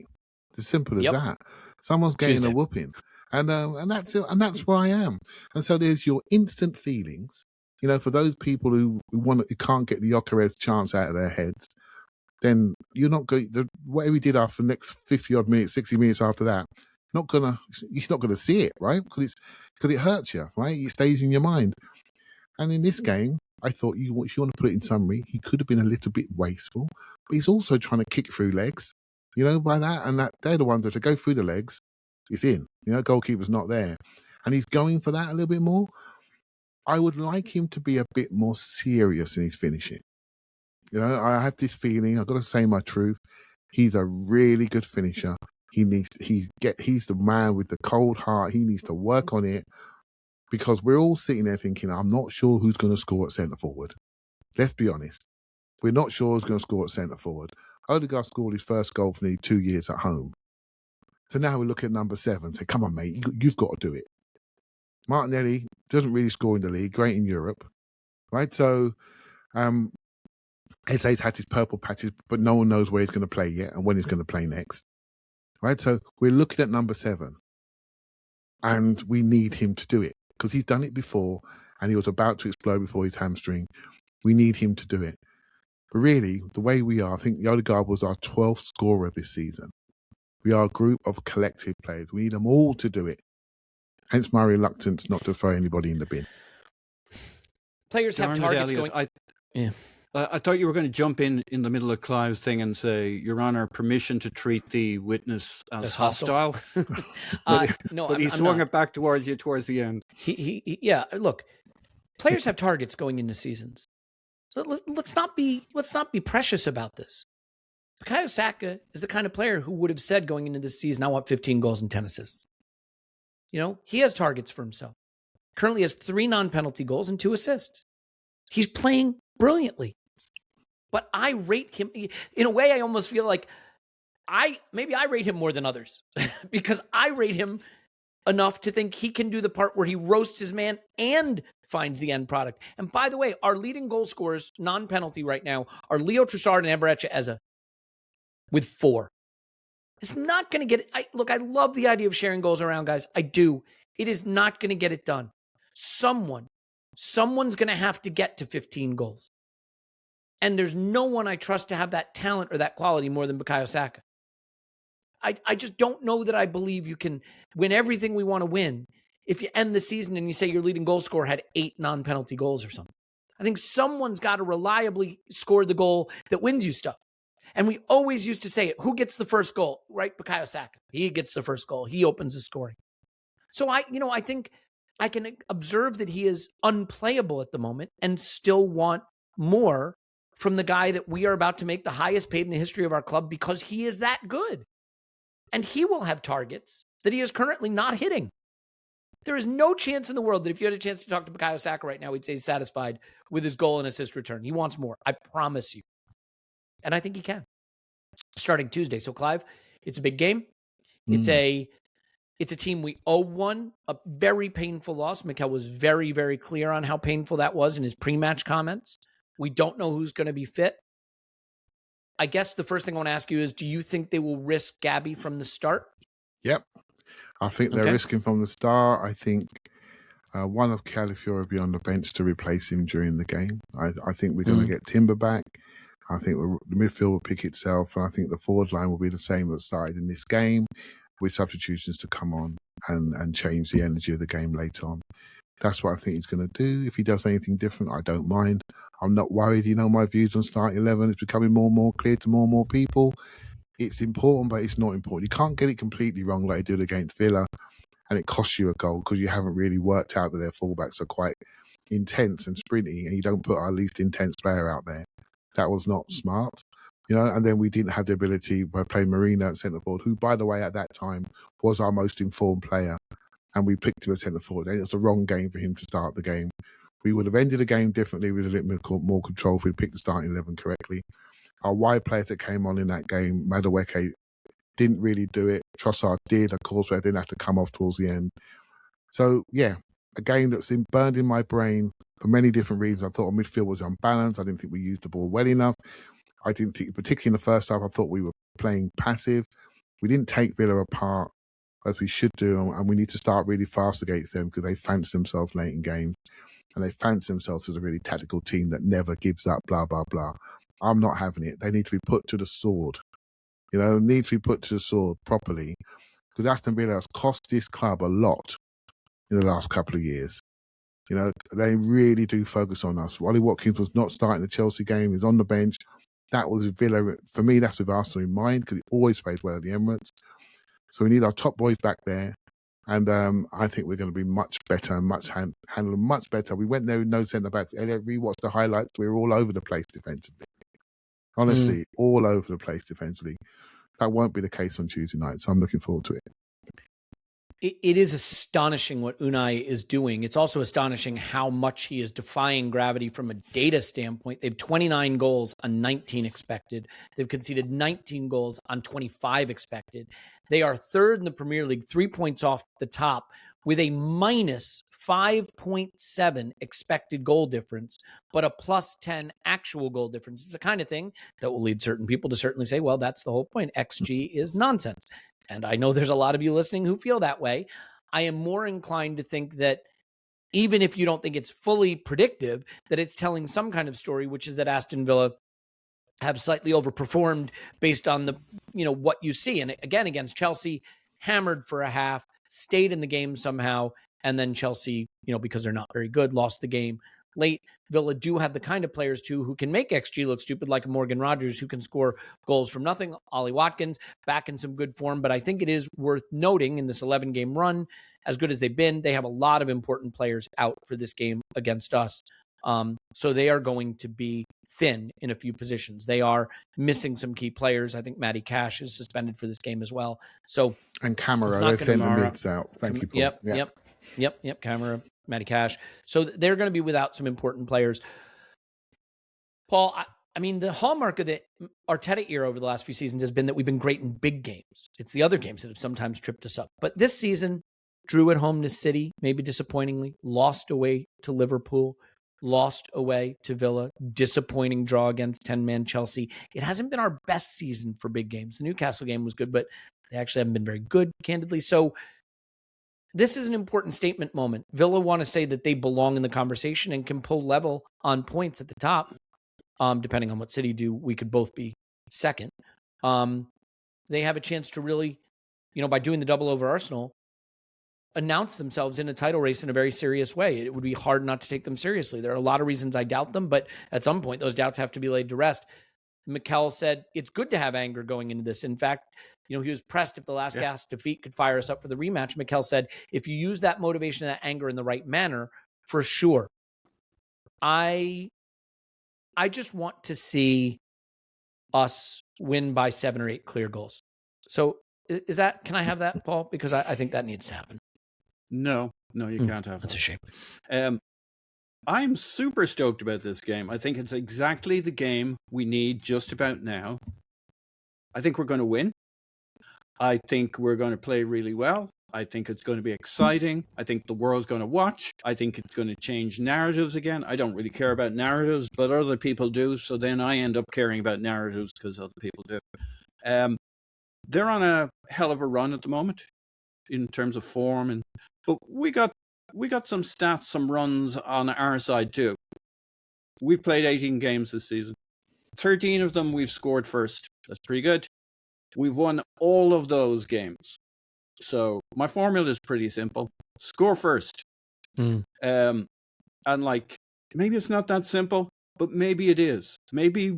It's as simple as that. Someone's getting a whooping. And that's it. And that's where I am. And so there's your instant feelings. You know, for those people who can't get the Gyokeres chance out of their heads, then you're not going. Whatever we did after the next 50-odd minutes, 60 minutes after that, you're not gonna see it, right? Because it hurts you, right? It stays in your mind. And in this game, I thought, if you want to put it in summary, he could have been a little bit wasteful, but he's also trying to kick through legs. You know, by that, and that they're the ones that, to go through the legs, it's in. You know, goalkeeper's not there. And he's going for that a little bit more. I would like him to be a bit more serious in his finishing. You know, I have this feeling, I've got to say my truth, he's a really good finisher. He's the man with the cold heart. He needs to work on it, because we're all sitting there thinking, I'm not sure who's going to score at centre forward. Let's be honest. We're not sure who's going to score at centre forward. Odegaard scored his first goal for nearly 2 years at home. So now we look at number 7 and say, come on, mate, you've got to do it. Martinelli doesn't really score in the league, great in Europe, right? So SA's had his purple patches, but no one knows where he's going to play yet and when he's going to play next, right? So we're looking at number 7, and we need him to do it because he's done it before and he was about to explode before his hamstring. We need him to do it. But really, the way we are, I think Odegaard was our 12th scorer this season. We are a group of collective players. We need them all to do it. Hence my reluctance not to throw anybody in the bin. Players have targets Elliot, going. I thought you were going to jump in the middle of Clive's thing and say, Your Honour, permission to treat the witness as hostile. No, but he swung it back towards you towards the end. Yeah. Look, players have targets going into seasons. So let's not be precious about this. Bukayo Saka is the kind of player who would have said going into this season, I want 15 goals and 10 assists. You know, he has targets for himself. Currently has 3 non-penalty goals and 2 assists. He's playing brilliantly. But I rate him, in a way I almost feel like maybe I rate him more than others because I rate him enough to think he can do the part where he roasts his man and finds the end product. And by the way, our leading goal scorers, non-penalty right now, are Leo Trossard and Eberechi Eze with 4. It's not going to get it. Look, I love the idea of sharing goals around, guys. I do. It is not going to get it done. Someone's going to have to get to 15 goals. And there's no one I trust to have that talent or that quality more than Bukayo Saka. I just don't know that I believe you can win everything we want to win if you end the season and you say your leading goal scorer had 8 non-penalty goals or something. I think someone's got to reliably score the goal that wins you stuff. And we always used to say it. Who gets the first goal? Right? Bukayo Saka. He gets the first goal. He opens the scoring. So I think I can observe that he is unplayable at the moment and still want more from the guy that we are about to make the highest paid in the history of our club because he is that good. And he will have targets that he is currently not hitting. There is no chance in the world that if you had a chance to talk to Bukayo Saka right now, he'd say he's satisfied with his goal and assist return. He wants more. I promise you. And I think he can. Starting Tuesday. So, Clive, it's a big game. It's a team we owe one, a very painful loss. Mikel was very, very clear on how painful that was in his pre-match comments. We don't know who's going to be fit. I guess the first thing I want to ask you is, do you think they will risk Gabby from the start? Yep. I think they're risking from the start. I think one of Calafiore will be on the bench to replace him during the game. I think we're going to get Timber back. I think the midfield will pick itself. And I think the forward line will be the same that started in this game with substitutions to come on and change the energy of the game later on. That's what I think he's going to do. If he does anything different, I don't mind. I'm not worried. You know, my views on starting 11 is becoming more and more clear to more and more people. It's important, but it's not important. You can't get it completely wrong like they did against Villa, and it costs you a goal because you haven't really worked out that their fullbacks are quite intense and sprinty, and you don't put our least intense player out there. That was not smart. You know, and then we didn't have the ability by playing Marino at centre forward, who, by the way, at that time was our most informed player. and we picked him as centre forward. And it was the wrong game for him to start the game. We would have ended the game differently with a little more control if we'd picked the starting 11 correctly. Our wide players that came on in that game, Madueke didn't really do it. Trossard did, of course, but I didn't have to come off towards the end. So, yeah, a game that's burned in my brain for many different reasons. I thought our midfield was unbalanced. I didn't think we used the ball well enough. I didn't think, particularly in the first half, I thought we were playing passive. We didn't take Villa apart as we should do, and we need to start really fast against them because they fancy themselves late in games. And they fancy themselves as a really tactical team that never gives up, blah, blah, blah. I'm not having it. They need to be put to the sword. Need to be put to the sword properly. Because Aston Villa has cost this club a lot in the last couple of years. They really do focus on us. Ollie Watkins was not starting the Chelsea game. He's on the bench. That was with Villa. For me, that's with Arsenal in mind because he always plays well at the Emirates. So we need our top boys back there. And I think we're going to be much better and handle them much better. We went there with no centre-backs. Elliot, rewatched the highlights. We were all over the place defensively. Honestly, all over the place defensively. That won't be the case on Tuesday night, so I'm looking forward to it. It is astonishing what Unai is doing. It's also astonishing how much he is defying gravity from a data standpoint. They have 29 goals on 19 expected. They've conceded 19 goals on 25 expected. They are third in the Premier League, 3 points off the top, with a minus 5.7 expected goal difference, but a plus 10 actual goal difference. It's the kind of thing that will lead certain people to certainly say, well, that's the whole point. XG is nonsense. And I know there's a lot of you listening who feel that way. I am more inclined to think that even if you don't think it's fully predictive, that it's telling some kind of story, which is that Aston Villa have slightly overperformed based on the, what you see. And again, against Chelsea, hammered for a half, stayed in the game somehow, and then Chelsea, because they're not very good, lost the game late. Villa do have the kind of players, too, who can make XG look stupid, like Morgan Rogers, who can score goals from nothing. Ollie Watkins, back in some good form. But I think it is worth noting in this 11-game run, as good as they've been, they have a lot of important players out for this game against us. So they are going to be thin in a few positions. They are missing some key players. I think Matty Cash is suspended for this game as well. And Camara, they sent the mids out. Thank you, Paul. Yep. Camara, Matty Cash. So they're going to be without some important players. Paul, I mean, the hallmark of the Arteta era over the last few seasons has been that we've been great in big games. It's the other games that have sometimes tripped us up. But this season, drew at home to City, maybe disappointingly, lost away to Liverpool, lost away to Villa, disappointing draw against 10-man Chelsea. It hasn't been our best season for big games. The Newcastle game was good, but they actually haven't been very good, candidly. So this is an important statement moment. Villa want to say that they belong in the conversation and can pull level on points at the top. Depending on what City do, we could both be second. They have a chance to really, by doing the double over Arsenal, announce themselves in a title race in a very serious way. It would be hard not to take them seriously. There are a lot of reasons I doubt them, but at some point, those doubts have to be laid to rest. Mikel said, it's good to have anger going into this. In fact, he was pressed if the last gasp defeat could fire us up for the rematch. Mikel said, if you use that motivation and that anger in the right manner, for sure. I just want to see us win by 7 or 8 clear goals. So can I have that, Paul? Because I think that needs to happen. No, you can't have that. That's a shame. I'm super stoked about this game. I think it's exactly the game we need just about now. I think we're going to win. I think we're going to play really well. I think it's going to be exciting. I think the world's going to watch. I think it's going to change narratives again. I don't really care about narratives, but other people do. So then I end up caring about narratives because other people do. They're on a hell of a run at the moment in terms of form, but we got some stats, some runs on our side too. We've played 18 games this season. 13 of them we've scored first. That's pretty good. We've won all of those games. So my formula is pretty simple. Score first. And maybe it's not that simple, but maybe it is. There's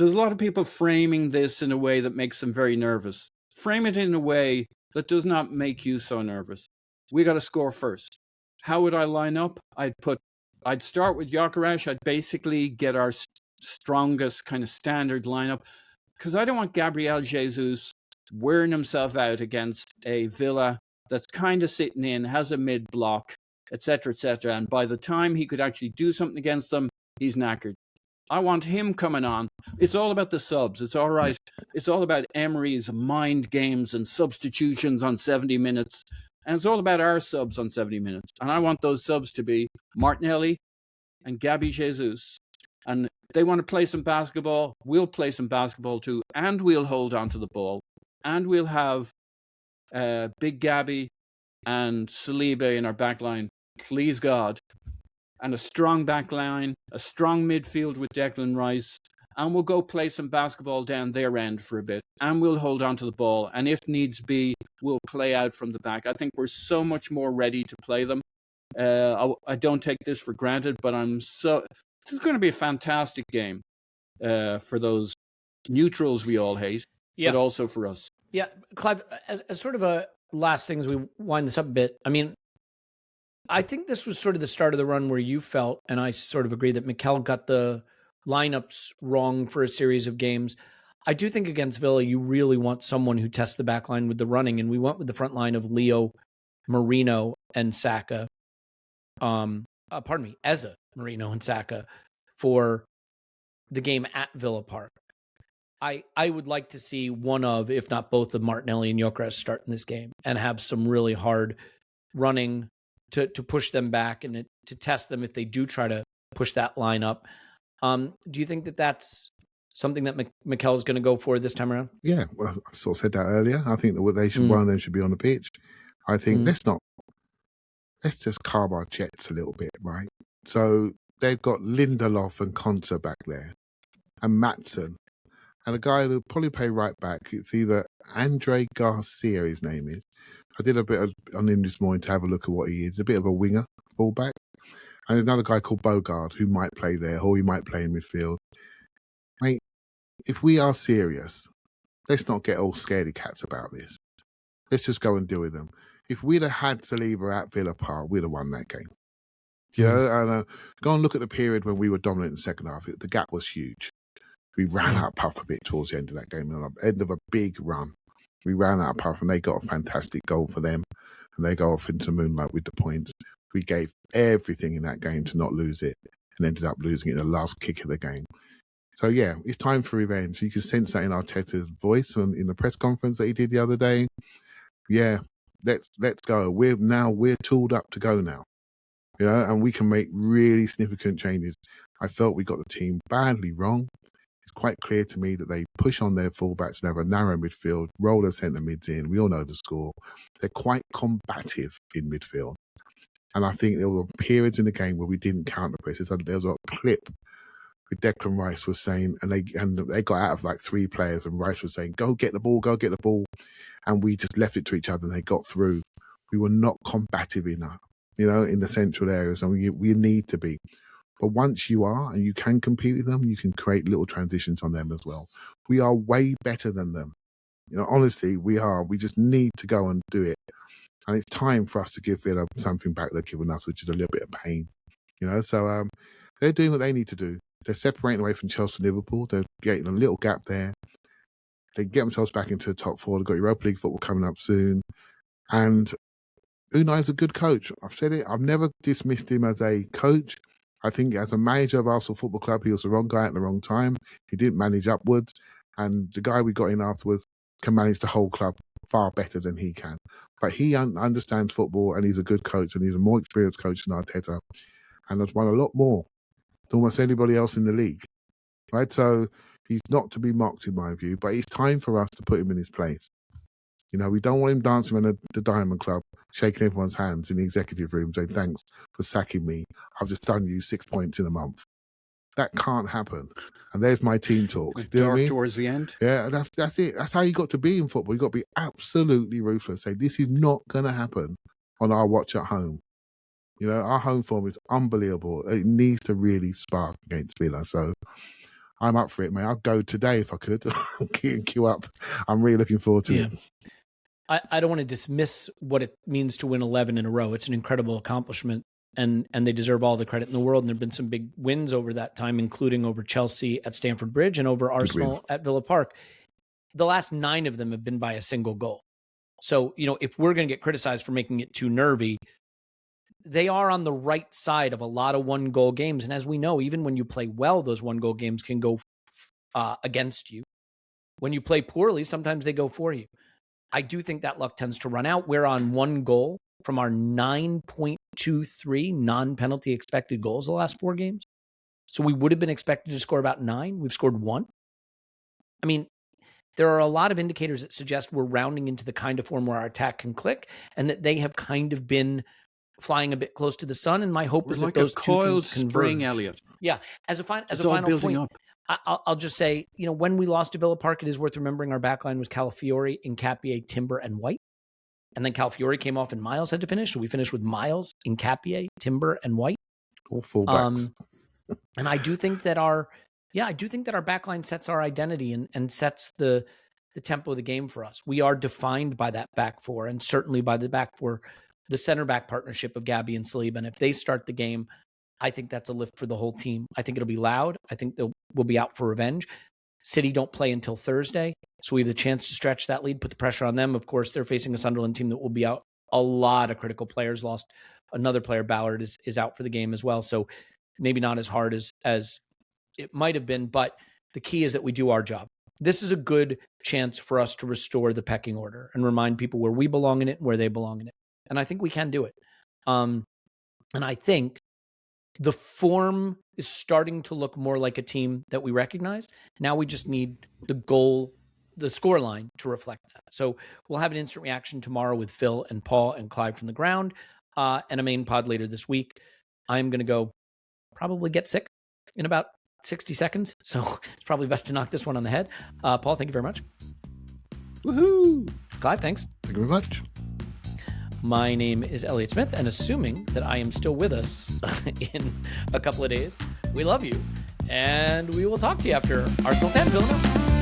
a lot of people framing this in a way that makes them very nervous. Frame it in a way that does not make you so nervous. We got to score first. How would I line up? I'd start with Gyokeres. I'd basically get our strongest kind of standard lineup because I don't want Gabriel Jesus wearing himself out against a Villa that's kind of sitting in, has a mid block, etc., etc. And by the time he could actually do something against them, he's knackered. I want him coming on. It's all about the subs. It's all right. It's all about Emery's mind games and substitutions on 70 minutes. And it's all about our subs on 70 minutes. And I want those subs to be Martinelli and Gabby Jesus. And they want to play some basketball. We'll play some basketball too. And we'll hold on to the ball. And we'll have Big Gabby and Saliba in our back line. Please God. And a strong back line, a strong midfield with Declan Rice, and we'll go play some basketball down their end for a bit, and we'll hold on to the ball, and if needs be, we'll play out from the back. I think we're so much more ready to play them. I don't take this for granted, but this is going to be a fantastic game for those neutrals we all hate, but also for us. Yeah, Clive, as sort of a last thing as we wind this up a bit, I mean, I think this was sort of the start of the run where you felt, and I sort of agree, that Mikel got the lineups wrong for a series of games. I do think against Villa, you really want someone who tests the back line with the running, and we went with the front line of Leo, Marino, and Saka. Eza, Marino, and Saka for the game at Villa Park. I would like to see one of, if not both, of Martinelli and Gyokeres start in this game and have some really hard running to push them back and to test them if they do try to push that line up. Do you think that that's something that Mikel is going to go for this time around? Yeah, well, I sort of said that earlier. I think that what they should, one of them should be on the pitch. I think let's just carve our jets a little bit, right? So they've got Lindelof and Konsa back there, and Maatsen, and a guy who'll probably play right back. It's either Andre Garcia, his name is. I did a bit on him this morning to have a look at what he is. A bit of a winger, fullback. And there's another guy called Odegaard who might play there, or he might play in midfield. Mate, if we are serious, let's not get all scaredy cats about this. Let's just go and deal with them. If we'd have had Saliba at Villa Park, we'd have won that game. You know, and go and look at the period when we were dominant in the second half. The gap was huge. We ran out of puff a bit towards the end of that game, at the end of a big run. We ran out of puff, and they got a fantastic goal for them, and they go off into moonlight with the points. We gave everything in that game to not lose it, and ended up losing it in the last kick of the game. So yeah, it's time for revenge. You can sense that in Arteta's voice and in the press conference that he did the other day. Yeah, let's go. We're tooled up to go now, you know, and we can make really significant changes. I felt we got the team badly wrong. It's quite clear to me that they push on their fullbacks and have a narrow midfield, roll their centre mids in. We all know the score. They're quite combative in midfield. And I think there were periods in the game where we didn't counter press. There was a clip with Declan Rice was saying, and they got out of like 3 players, and Rice was saying, go get the ball. And we just left it to each other, and they got through. We were not combative enough, you know, in the central areas, and we need to be. But once you are, and you can compete with them, you can create little transitions on them as well. We are way better than them. You know, honestly, we are. We just need to go and do it. And it's time for us to give Villa something back they're giving us, which is a little bit of pain. You know, so they're doing what they need to do. They're separating away from Chelsea and Liverpool. They're getting a little gap there. They get themselves back into the top 4. They've got Europa League football coming up soon. And Unai's a good coach. I've said it. I've never dismissed him as a coach. I think as a manager of Arsenal Football Club, he was the wrong guy at the wrong time. He didn't manage upwards. And the guy we got in afterwards can manage the whole club far better than he can. But he understands football, and he's a good coach, and he's a more experienced coach than Arteta, and has won a lot more than almost anybody else in the league. Right? So he's not to be mocked in my view, but it's time for us to put him in his place. You know, we don't want him dancing around the Diamond Club, shaking everyone's hands in the executive room, saying, thanks for sacking me. I've just done you 6 points in a month. That can't happen. And there's my team talk. Dark towards the end. Yeah, that's it. That's how you got to be in football. You got to be absolutely ruthless. Say, this is not going to happen on our watch at home. You know, our home form is unbelievable. It needs to really spark against Villa. So I'm up for it, mate. I'll go today if I could. Queue up. I'm really looking forward to it. I don't want to dismiss what it means to win 11 in a row. It's an incredible accomplishment, and they deserve all the credit in the world. And there have been some big wins over that time, including over Chelsea at Stamford Bridge and over Arsenal at Villa Park. The last 9 of them have been by a single goal. So, if we're going to get criticized for making it too nervy, they are on the right side of a lot of 1-goal games. And as we know, even when you play well, those 1-goal games can go against you. When you play poorly, sometimes they go for you. I do think that luck tends to run out. We're on 1 goal from our 9.23 non-penalty expected goals the last 4 games. So we would have been expected to score about 9. We've scored 1. I mean, there are a lot of indicators that suggest we're rounding into the kind of form where our attack can click, and that they have kind of been flying a bit close to the sun. And my hope is like that those a coiled two things spring, converge. Elliot. Yeah. As a final building point, up. I'll just say, when we lost to Villa Park, it is worth remembering our backline was Calafiori, Nkapie, Timber, and White. And then Calafiori came off and Miles had to finish. So we finished with Miles, Nkapie, Timber, and White. All fullbacks. And I do think that our backline sets our identity and sets the tempo of the game for us. We are defined by that back four, and certainly by the back four, the center back partnership of Gabby and Saliba. And if they start the game, I think that's a lift for the whole team. I think it'll be loud. I think we'll be out for revenge. City don't play until Thursday, so we have the chance to stretch that lead, put the pressure on them. Of course, they're facing a Sunderland team that will be out. A lot of critical players lost. Another player, Ballard, is out for the game as well. So maybe not as hard as it might have been, but the key is that we do our job. This is a good chance for us to restore the pecking order and remind people where we belong in it and where they belong in it. And I think we can do it. And I think the form is starting to look more like a team that we recognize. Now we just need the score line to reflect that. So we'll have an instant reaction tomorrow with Phil and Paul and Clive from the ground, and a main pod later this week. I'm going to go probably get sick in about 60 seconds. So it's probably best to knock this one on the head. Paul, thank you very much. Woohoo! Clive, thanks. Thank you very much. My name is Elliot Smith, and assuming that I am still with us in a couple of days, we love you, and we will talk to you after Arsenal 10 Villanova.